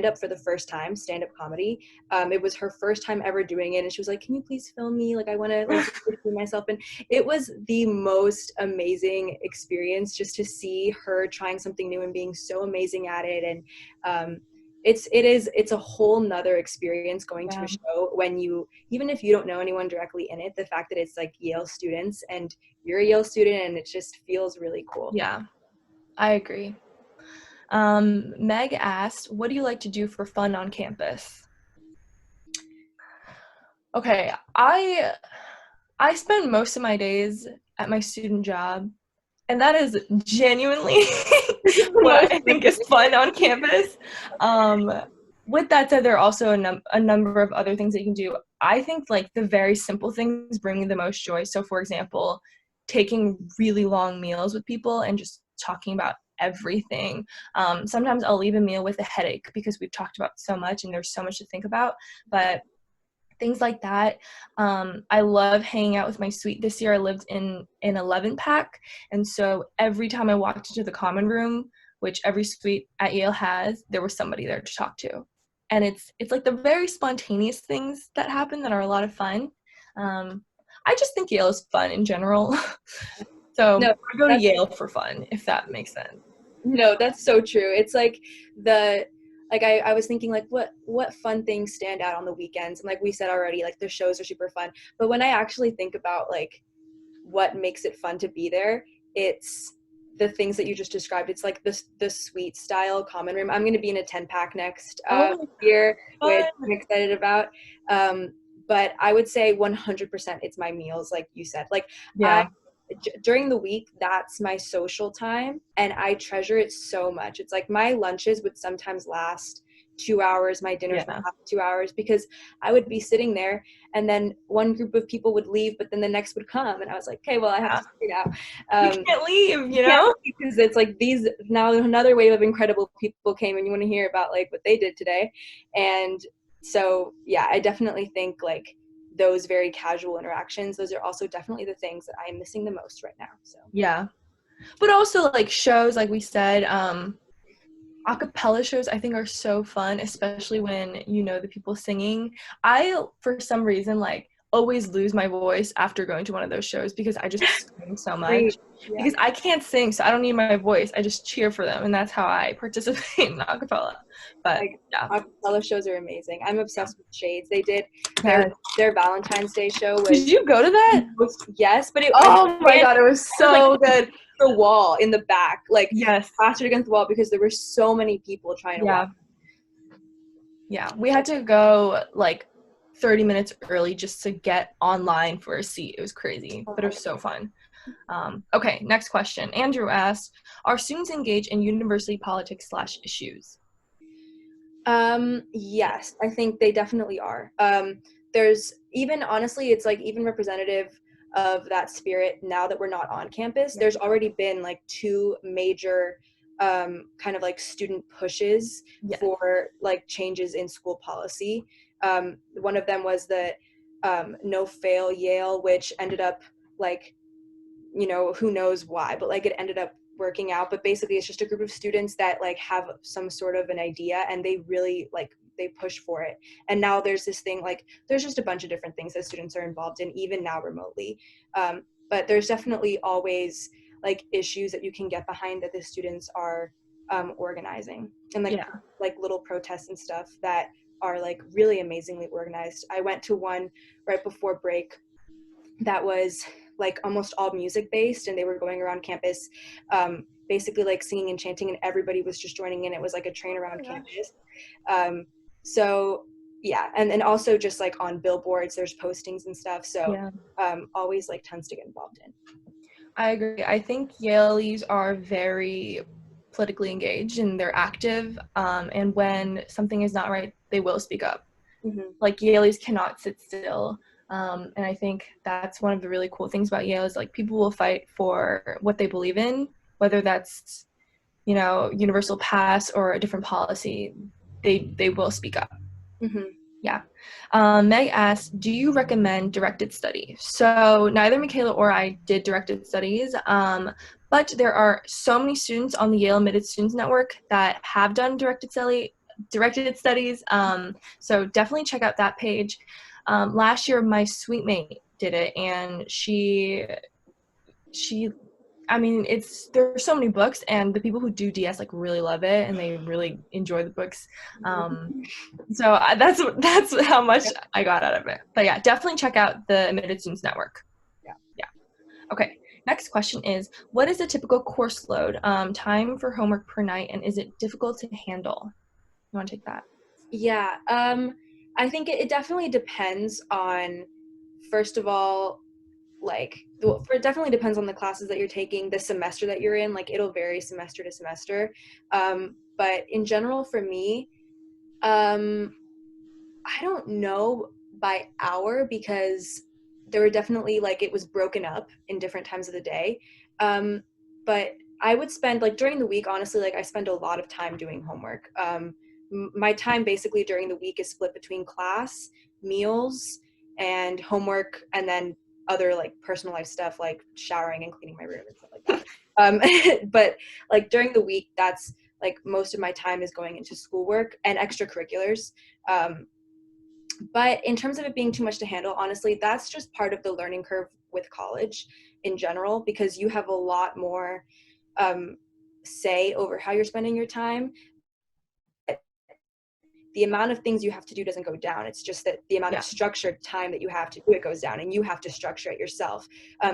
B: up for the first time, stand up comedy. It was her first time ever doing it, and she was like, "Can you please film me? Like, I want to like see myself." And it was the most amazing experience just to see her trying something new and being so amazing at it. And it's a whole nother experience going to a show when you, even if you don't know anyone directly in it, the fact that it's like Yale students and you're a Yale student, and it just feels really cool.
A: Yeah, I agree. Meg asked, what do you like to do for fun on campus? Okay, I spend most of my days at my student job, and that is genuinely what I think is fun on campus. With that said, there are also a number of other things that you can do. I think like the very simple things bring me the most joy. So for example, taking really long meals with people and just talking about everything. Sometimes I'll leave a meal with a headache because we've talked about so much and there's so much to think about, but things like that. I love hanging out with my suite. This year I lived in an 11 pack, and so every time I walked into the common room, which every suite at Yale has, there was somebody there to talk to. And it's like the very spontaneous things that happen that are a lot of fun. I just think Yale is fun in general. So
B: No,
A: I go to Yale for fun, if that makes sense.
B: no, that's so true. It's like I was thinking like what fun things stand out on the weekends, and like we said already, like the shows are super fun. But when I actually think about like what makes it fun to be there, it's the things that you just described. It's like the suite style common room. I'm going to be in a 10 pack next year, which I'm excited about. But I would say 100% it's my meals, like you said. Like during the week, that's my social time, and I treasure it so much. It's like my lunches would sometimes last 2 hours, my dinners would last 2 hours, because I would be sitting there and then one group of people would leave, but then the next would come, and I was like, okay, well, I have to stay now.
A: You can't leave, you know?
B: Because it's like these, now another wave of incredible people came, and you want to hear about like what they did today. And so yeah, I definitely think like those very casual interactions, those are also definitely the things that I am missing the most right now. So
A: yeah, but also like shows, like we said, acapella shows I think are so fun, especially when you know the people singing. I, for some reason, like always lose my voice after going to one of those shows because I just scream so much. Because I can't sing, so I don't need my voice. I just cheer for them, and that's how I participate in acapella. But
B: like acapella shows are amazing. I'm obsessed with Shades. They did their Valentine's Day show.
A: Did you go to that?
B: Yes, but
A: my god, it was so good.
B: The wall in the back, like
A: yes,
B: plastered against the wall, because there were so many people trying to watch.
A: Yeah, we had to go like 30 minutes early just to get online for a seat. It was crazy, but it was so fun. Okay, next question. Andrew asked, are students engaged in university politics / issues?
B: Yes, I think they definitely are. There's even, honestly, it's like even representative of that spirit now that we're not on campus. There's already been like 2 major kind of like student pushes for like changes in school policy. One of them was the no fail Yale, which ended up like, you know, who knows why, but like it ended up working out. But basically it's just a group of students that like have some sort of an idea, and they really like, they push for it. And now there's this thing, like there's just a bunch of different things that students are involved in, even now remotely. But there's definitely always like issues that you can get behind that the students are organizing, and like little protests and stuff that are like really amazingly organized. I went to one right before break that was like almost all music based, and they were going around campus basically like singing and chanting, and everybody was just joining in. It was like a train around campus. So yeah, and then also just like on billboards there's postings and stuff, so always like tons to get involved in.
A: I agree. I think Yaleys are very politically engaged and they're active, and when something is not right, they will speak up. Like Yaleys cannot sit still. And I think that's one of the really cool things about Yale is like people will fight for what they believe in, whether that's, you know, universal pass or a different policy. They will speak up. Yeah. Meg asks, do you recommend directed study? So neither Michaela or I did directed studies, but there are so many students on the Yale Admitted Students Network that have done directed studies. So definitely check out that page. Last year, my suite mate did it, and she I mean, there's so many books, and the people who do DS like really love it, and they really enjoy the books. Um, so that's how much I got out of it. But yeah, definitely check out the Admitted Students Network.
B: Yeah.
A: Yeah. Okay. Next question is, what is a typical course load, time for homework per night, and is it difficult to handle? You want to take that?
B: Yeah, I think it definitely depends on, first of all, like, well, it definitely depends on the classes that you're taking, the semester that you're in. Like, it'll vary semester to semester. But in general, for me, um, I don't know by hour because there were definitely like it was broken up in different times of the day. But I would spend like during the week, honestly, like I spend a lot of time doing homework. My time basically during the week is split between class, meals, and homework, and then other like personal life stuff like showering and cleaning my room and stuff like that. But like during the week, that's like most of my time is going into schoolwork and extracurriculars. Um, but in terms of it being too much to handle, honestly, that's just part of the learning curve with college in general, because you have a lot more um, say over how you're spending your time. The amount of things you have to do doesn't go down. It's just that the amount of structured time that you have to do it goes down, and you have to structure it yourself.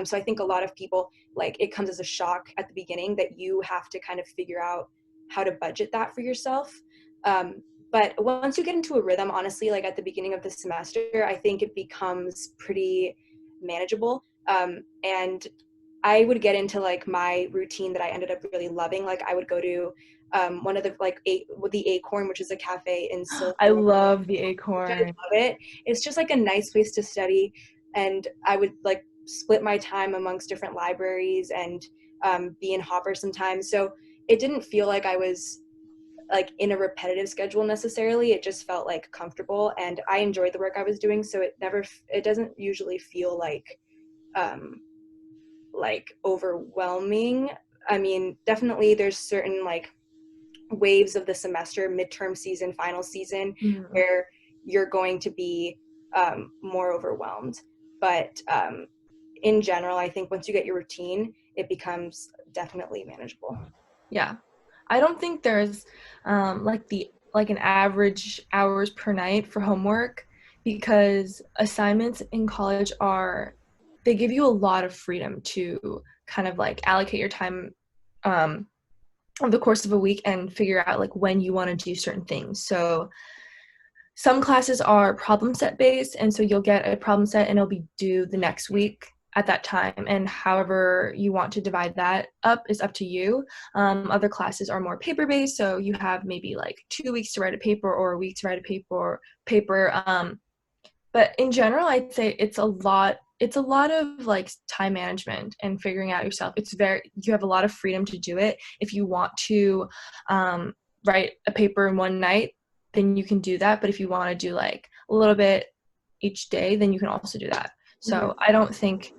B: So I think a lot of people, like, it comes as a shock at the beginning that you have to kind of figure out how to budget that for yourself. But once you get into a rhythm, honestly, like at the beginning of the semester, I think it becomes pretty manageable. And I would get into like my routine that I ended up really loving. Like I would go to one of the like the Acorn, which is a cafe in
A: I
B: Silver.
A: love the
B: I
A: Acorn.
B: love it. It's just like a nice place to study, and I would like split my time amongst different libraries and be in Hopper sometimes. So it didn't feel like I was like in a repetitive schedule necessarily. It just felt like comfortable, and I enjoyed the work I was doing. So it doesn't usually feel um, like overwhelming. I mean, definitely there's certain like waves of the semester, midterm season, final season, where you're going to be more overwhelmed. But in general, I think once you get your routine, it becomes definitely manageable.
A: Yeah. I don't think there's like an average hours per night for homework, because assignments in college they give you a lot of freedom to kind of like allocate your time um over the course of a week and figure out like when you want to do certain things. So some classes are problem set based, and so you'll get a problem set and it'll be due the next week at that time, and however you want to divide that up is up to you. Other classes are more paper based, so you have maybe like 2 weeks to write a paper or a week to write a paper. But in general, I'd say it's a lot of like time management and figuring out yourself. You have a lot of freedom to do it. If you want to um, write a paper in one night, then you can do that. But if you want to do like a little bit each day, then you can also do that. So I don't think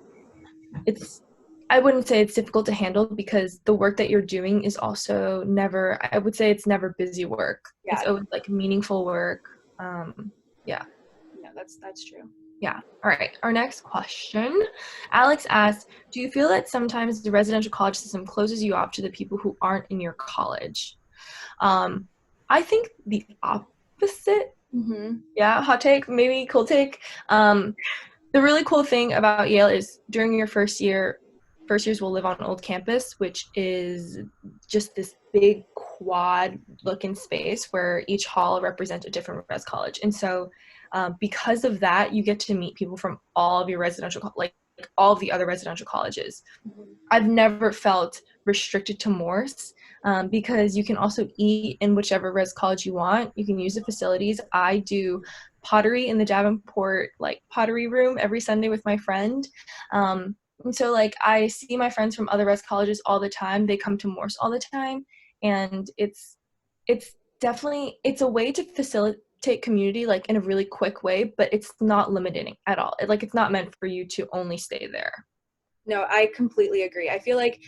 A: I wouldn't say it's difficult to handle, because the work that you're doing is also I would say it's never busy work.
B: Yeah,
A: It's always like meaningful work. Yeah.
B: yeah, that's true.
A: Yeah. All right. Our next question. Alex asks, do you feel that sometimes the residential college system closes you off to the people who aren't in your college? I think the opposite. Yeah, hot take, maybe cool take. The really cool thing about Yale is during your first years will live on old campus, which is just this big quad looking space where each hall represents a different res college. And so because of that, you get to meet people from all of your like all of the other residential colleges. I've never felt restricted to Morse, because you can also eat in whichever res college you want. You can use the facilities. I do pottery in the Davenport like pottery room every Sunday with my friend. And so like I see my friends from other res colleges all the time. They come to Morse all the time, and it's definitely it's a way to take community like in a really quick way, but it's not limiting at all. It's not meant for you to only stay there.
B: No, I completely agree. I feel like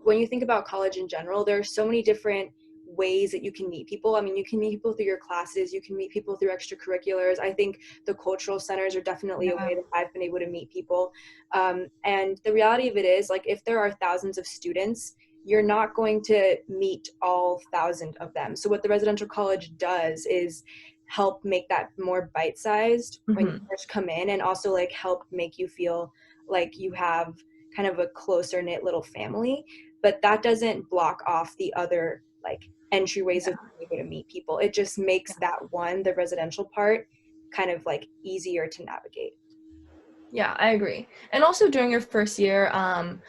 B: when you think about college in general, there are so many different ways that you can meet people. I mean, you can meet people through your classes, you can meet people through extracurriculars. I think the cultural centers are definitely a way that I've been able to meet people. And the reality of it is, like, if there are thousands of students, you're not going to meet all thousand of them. So what the residential college does is help make that more bite-sized when you first come in, and also like help make you feel like you have kind of a closer knit little family. But that doesn't block off the other like entryways of being able to meet people. It just makes that one, the residential part, kind of like easier to navigate.
A: Yeah, I agree. And also during your first year, the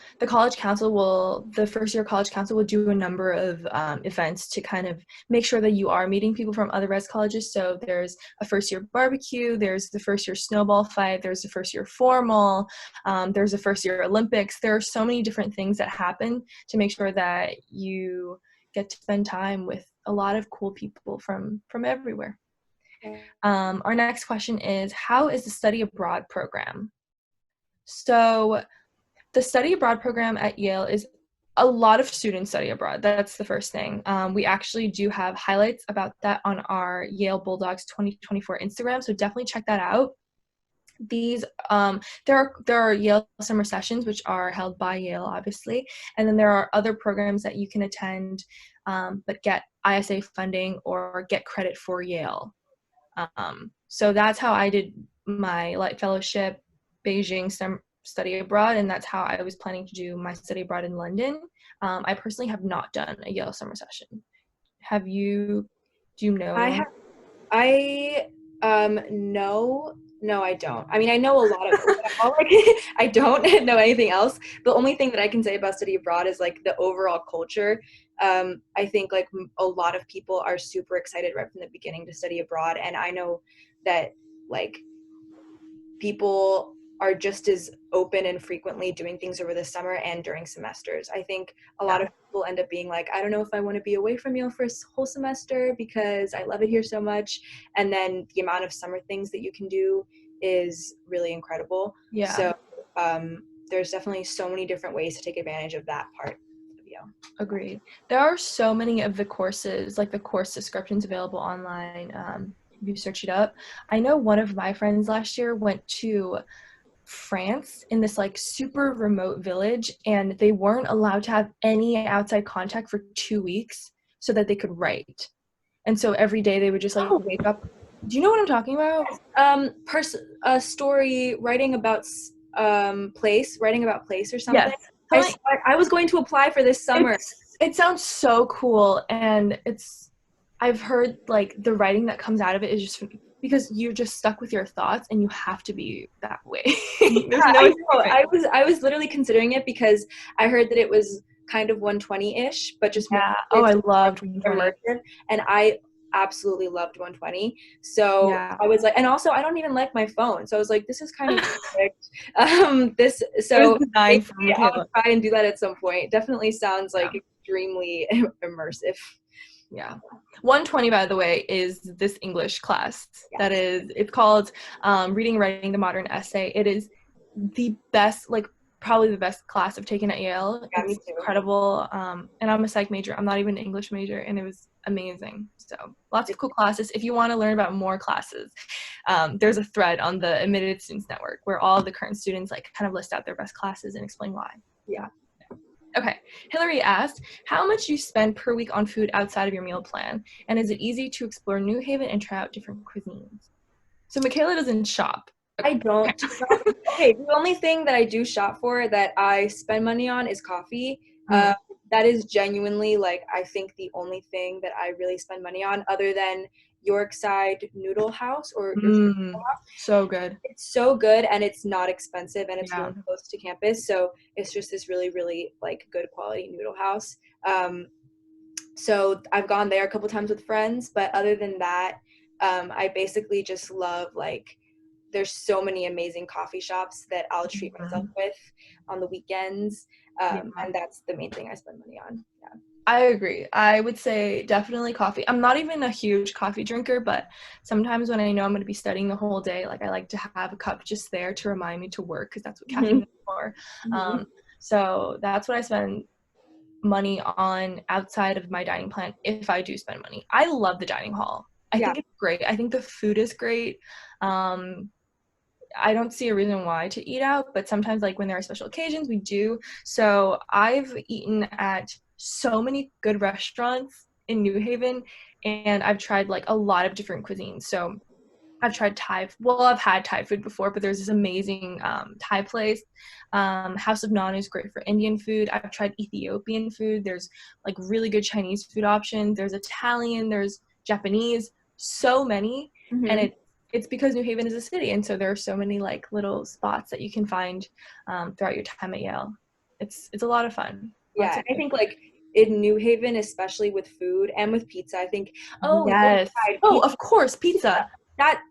A: first year college council will do a number of events to kind of make sure that you are meeting people from other res colleges. So there's a first year barbecue, there's the first year snowball fight, there's the first year formal, there's the first year Olympics. There are so many different things that happen to make sure that you get to spend time with a lot of cool people from everywhere. Our next question is, how is the study abroad program? So the study abroad program at Yale is a lot of students study abroad. That's the first thing. We actually do have highlights about that on our Yale Bulldogs 2024 Instagram, so definitely check that out. These there are Yale summer sessions, which are held by Yale, obviously, and then there are other programs that you can attend, but get ISA funding or get credit for Yale. So that's how I did my Light Fellowship Beijing study abroad, and that's how I was planning to do my study abroad in London. I personally have not done a Yale summer session. Have you? Do you know anyone?
B: No, I don't. I mean, I know a lot of I don't know anything else. The only thing that I can say about study abroad is like the overall culture. I think like a lot of people are super excited right from the beginning to study abroad, and I know that like people are just as open and frequently doing things over the summer and during semesters. I think a lot of people end up being like, I don't know if I want to be away from Yale for a whole semester because I love it here so much. And then the amount of summer things that you can do is really incredible.
A: Yeah.
B: So there's definitely so many different ways to take advantage of that part of Yale.
A: Agreed. There are so many of the courses, like the course descriptions available online. If you search it up. I know one of my friends last year went to France in this like super remote village, and they weren't allowed to have any outside contact for 2 weeks so that they could write. And so every day they would just like wake up. Do you know what I'm talking about?
B: A story writing about place or something.
A: Yes.
B: I was going to apply for this summer.
A: It sounds so cool, and I've heard like the writing that comes out of it is just because you're just stuck with your thoughts and you have to be that way.
B: I was literally considering it because I heard that it was kind of 120-ish, but just
A: I loved 120.
B: Immersive, and I absolutely loved 120. So I was like, and also I don't even like my phone, so I was like, this is kind of perfect. Maybe I'll try and do that at some point. Definitely sounds like extremely immersive.
A: Yeah. 120, by the way, is this English class. It's called Reading and Writing the Modern Essay. It is the best, like probably the best class I've taken at Yale. It's incredible. And I'm a psych major. I'm not even an English major, and it was amazing. So lots of cool classes. If you want to learn about more classes, there's a thread on the Admitted Students Network where all the current students like kind of list out their best classes and explain why.
B: Yeah.
A: Okay, Hillary asked, how much do you spend per week on food outside of your meal plan? And is it easy to explore New Haven and try out different cuisines? So Michaela doesn't shop.
B: I don't. Okay, the only thing that I do shop for that I spend money on is coffee. That is genuinely, like, I think the only thing that I really spend money on, other than Yorkside Noodle House or
A: so good.
B: It's so good, and it's not expensive, and it's really close to campus, so it's just this really, really like good quality noodle house. So I've gone there a couple times with friends, but other than that, I basically just love like there's so many amazing coffee shops that I'll treat myself with on the weekends.
A: Yeah.
B: And that's the main thing I spend money on. Yeah.
A: I agree. I would say definitely coffee. I'm not even a huge coffee drinker, but sometimes when I know I'm going to be studying the whole day, like I like to have a cup just there to remind me to work because that's what caffeine is for.
B: Mm-hmm.
A: So that's what I spend money on outside of my dining plan if I do spend money. I love the dining hall. I
B: Yeah.
A: think it's great. I think the food is great. I don't see a reason why to eat out, but sometimes like when there are special occasions, we do. So I've eaten at so many good restaurants in New Haven, and I've tried like a lot of different cuisines. So I've tried Thai. Well, I've had Thai food before, but there's this amazing Thai place. House of Naan is great for Indian food. I've tried Ethiopian food. There's like really good Chinese food options. There's Italian. There's Japanese. So many, and
B: Mm-hmm.
A: it's because New Haven is a city, and so there are so many like little spots that you can find throughout your time at Yale. It's a lot of fun. Lots
B: Yeah,
A: of
B: I
A: good
B: think
A: food.
B: like in New Haven, especially with food and with pizza, I think, oh, you
A: Yes.
B: tried
A: Oh,
B: pizza.
A: of course, pizza.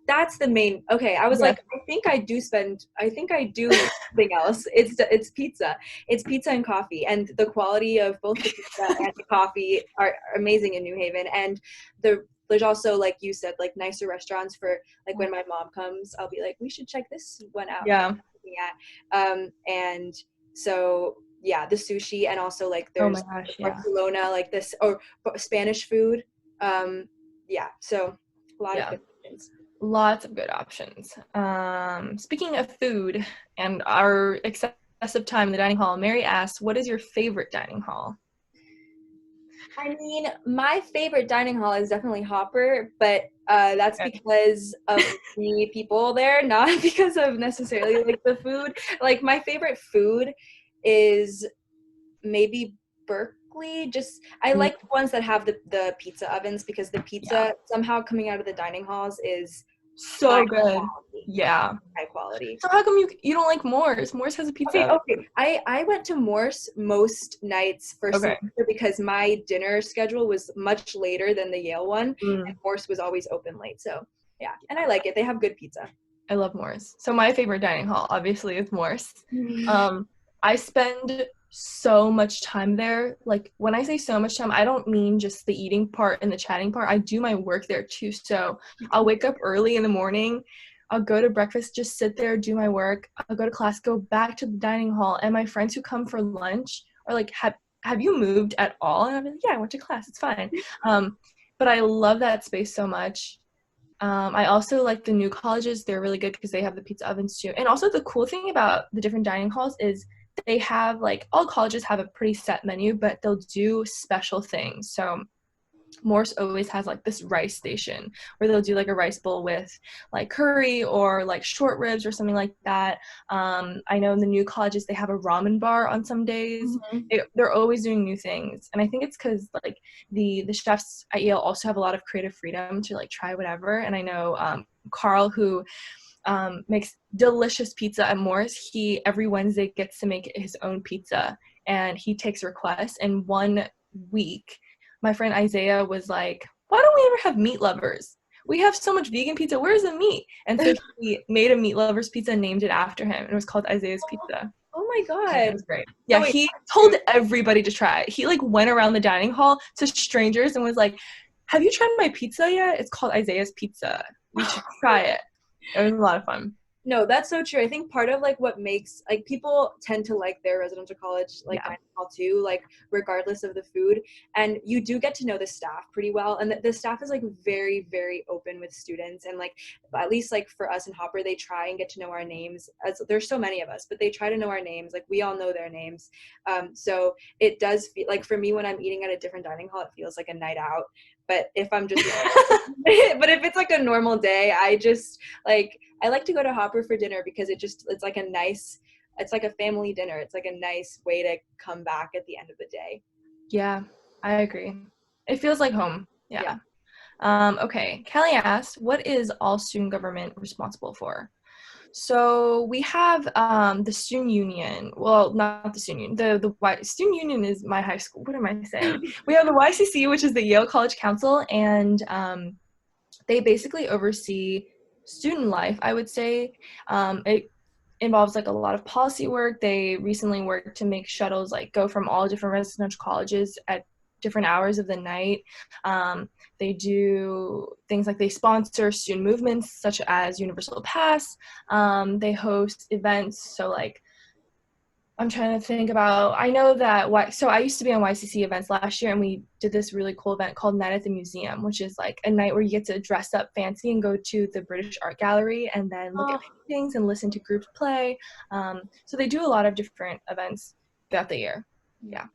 B: That's the main. Okay, I was
A: Yes.
B: like, I think I do something else. It's pizza. It's pizza and coffee, and the quality of both the pizza and the coffee are amazing in New Haven. And there's also, like you said, like nicer restaurants for like when my mom comes, I'll be like, we should check this one out.
A: Yeah.
B: Looking and so yeah, the sushi, and also like
A: Oh my
B: there's
A: gosh, yeah.
B: Barcelona, like this, or Spanish food. Yeah, so a lot of
A: Yeah.
B: good options.
A: Lots of good options. Speaking of food and our excessive time in the dining hall, Mary asks, what is your favorite dining hall?
B: I mean, my favorite dining hall is definitely Hopper, but that's
A: Okay.
B: because of the people there, not because of necessarily like the food. Like my favorite food is maybe Berkeley. Just I
A: Mm,
B: like the ones that have the pizza ovens, because the
A: yeah.
B: pizza somehow coming out of the dining halls is high
A: So good.
B: quality, like
A: Yeah.
B: high quality.
A: So how come you don't like Moore's? Moore's has a pizza
B: Okay,
A: oven.
B: okay. I went to Morse most nights for
A: Okay.
B: semester because my dinner schedule was much later than the Yale one, and
A: Mm,
B: Morse was always open late. So yeah, and I like it. They have good pizza.
A: I love Moore's. So my favorite dining hall obviously is Moore's. Um, I spend so much time there. Like when I say so much time, I don't mean just the eating part and the chatting part. I do my work there too. So I'll wake up early in the morning. I'll go to breakfast, just sit there, do my work. I'll go to class, go back to the dining hall, and my friends who come for lunch are like, have you moved at all? And I'm like, yeah, I went to class. It's fine. But I love that space so much. I also like the new colleges. They're really good because they have the pizza ovens too. And also the cool thing about the different dining halls is they have like all colleges have a pretty set menu, but they'll do special things. So Morse always has like this rice station where they'll do like a rice bowl with like curry or like short ribs or something like that. I know in the new colleges they have a ramen bar on some days.
B: Mhm.
A: They're always doing new things, and I think it's because like the chefs at Yale also have a lot of creative freedom to like try whatever. And I know Carl, who makes delicious pizza at Morse. He every Wednesday gets to make his own pizza, and he takes requests. And one week, my friend Isaiah was like, "Why don't we ever have meat lovers? We have so much vegan pizza. Where's the meat?" And so he made a meat lovers pizza and named it after him. And it was called Isaiah's Pizza.
B: Oh my
A: And it
B: god.
A: was great.
B: So
A: Yeah,
B: wait,
A: he
B: that's
A: told
B: true.
A: everybody to try it. He like went around the dining hall to strangers and was like, "Have you tried my pizza yet? It's called Isaiah's Pizza. You should try it." It was a lot of fun.
B: No, that's so true. I think part of like what makes like people tend to like their residential college like
A: Yeah.
B: dining hall too, like regardless of the food. And you do get to know the staff pretty well. And the staff is like very, very open with students. And like at least like for us in Hopper, they try and get to know our names. As there's so many of us, but they try to know our names. Like we all know their names. So it does feel like for me when I'm eating at a different dining hall, it feels like a night out. But if I'm just but if it's like a normal day, I like to go to Hopper for dinner because it's like a nice, it's like a family dinner. It's like a nice way to come back at the end of the day.
A: Yeah, I agree. It feels like home.
B: Yeah.
A: Yeah. Okay. Kelly asked, what is all student government responsible for? So we have the student union. Well, not the student union. Student union is my high school. What am I saying? We have the YCC, which is the Yale College Council, and they basically oversee student life, I would say it involves like a lot of policy work. They recently worked to make shuttles like go from all different residential colleges at different hours of the night. They do things like they sponsor student movements such as Universal Pass. They host events. So like I'm trying to think about, I know that, so I used to be on YCC events last year, and we did this really cool event called Night at the Museum, which is like a night where you get to dress up fancy and go to the British Art Gallery and then look at
B: Oh,
A: paintings and listen to groups play. So they do a lot of different events throughout the year. Yeah.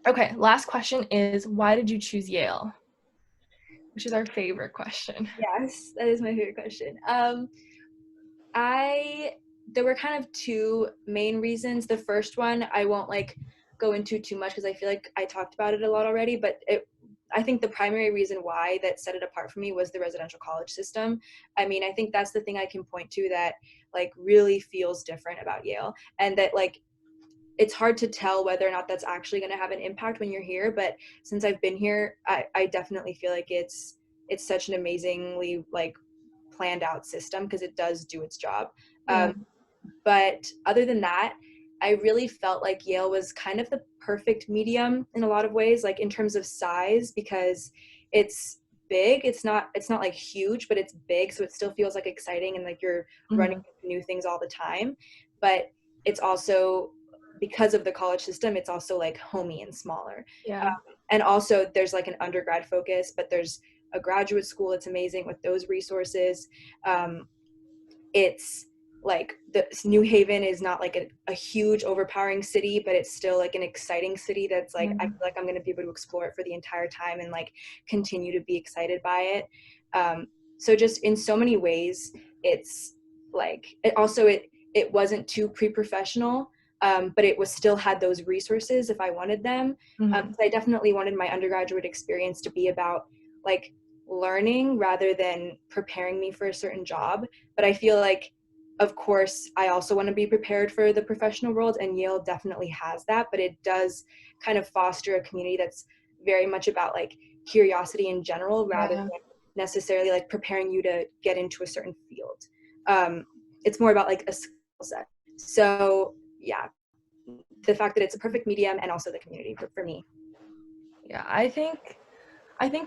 A: Okay, last question is, why did you choose Yale? Which is our favorite question.
B: yes, that is my favorite question. I There were kind of two main reasons. The first one I won't like go into too much because I feel like I talked about it a lot already, but I think the primary reason why that set it apart for me was the residential college system. I mean, I think that's the thing I can point to that like really feels different about Yale, and that like it's hard to tell whether or not that's actually going to have an impact when you're here. But since I've been here, I definitely feel like it's such an amazingly like planned out system because it does do its job.
A: Yeah.
B: But other than that, I really felt like Yale was kind of the perfect medium in a lot of ways, like in terms of size, because it's big. It's not like huge, but it's big, so it still feels like exciting and like you're running
A: Mm-hmm.
B: into new things all the time. But it's also, because of the college system, it's also like homey and smaller.
A: Yeah.
B: And also there's like an undergrad focus, but there's a graduate school that's amazing with those resources. It's like the New Haven is not like a huge overpowering city, but it's still like an exciting city that's like I
A: Yeah.
B: feel like I'm going to be able to explore it for the entire time and like continue to be excited by it. So just in so many ways, it's like it wasn't too pre-professional, but it was still had those resources if I wanted them.
A: Mm-hmm.
B: So I definitely wanted my undergraduate experience to be about like learning rather than preparing me for a certain job. But I feel like, of course, I also want to be prepared for the professional world, and Yale definitely has that, but it does kind of foster a community that's very much about like curiosity in general rather
A: Yeah.
B: than necessarily like preparing you to get into a certain field. It's more about like a skill set. So yeah, the fact that it's a perfect medium and also the community for me.
A: Yeah. I think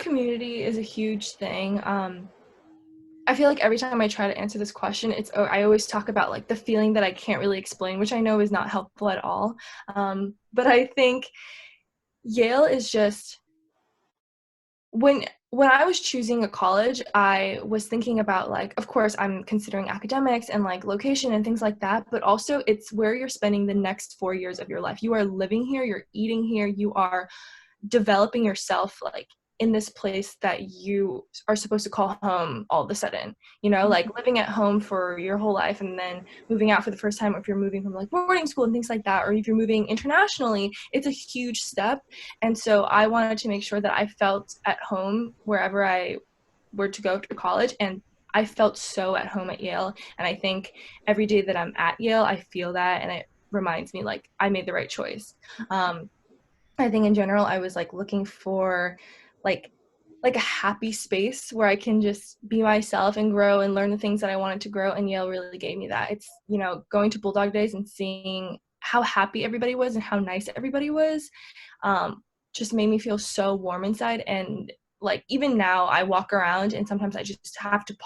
A: community is a huge thing. I feel like every time I try to answer this question, I always talk about like the feeling that I can't really explain, which I know is not helpful at all. But I think Yale is just when I was choosing a college, I was thinking about like, of course, I'm considering academics and like location and things like that, but also it's where you're spending the next 4 years of your life. You are living here, you're eating here, you are developing yourself like in this place that you are supposed to call home all of a sudden, like living at home for your whole life and then moving out for the first time, or if you're moving from like boarding school and things like that, or if you're moving internationally, it's a huge step. And so I wanted to make sure that I felt at home wherever I were to go to college, and I felt so at home at Yale. And I think every day that I'm at Yale, I feel that, and it reminds me like I made the right choice. I think in general, I was like looking for like a happy space where I can just be myself and grow and learn the things that I wanted to grow. And Yale really gave me that. It's, going to Bulldog Days and seeing how happy everybody was and how nice everybody was, just made me feel so warm inside. And like even now I walk around and sometimes I just have to pause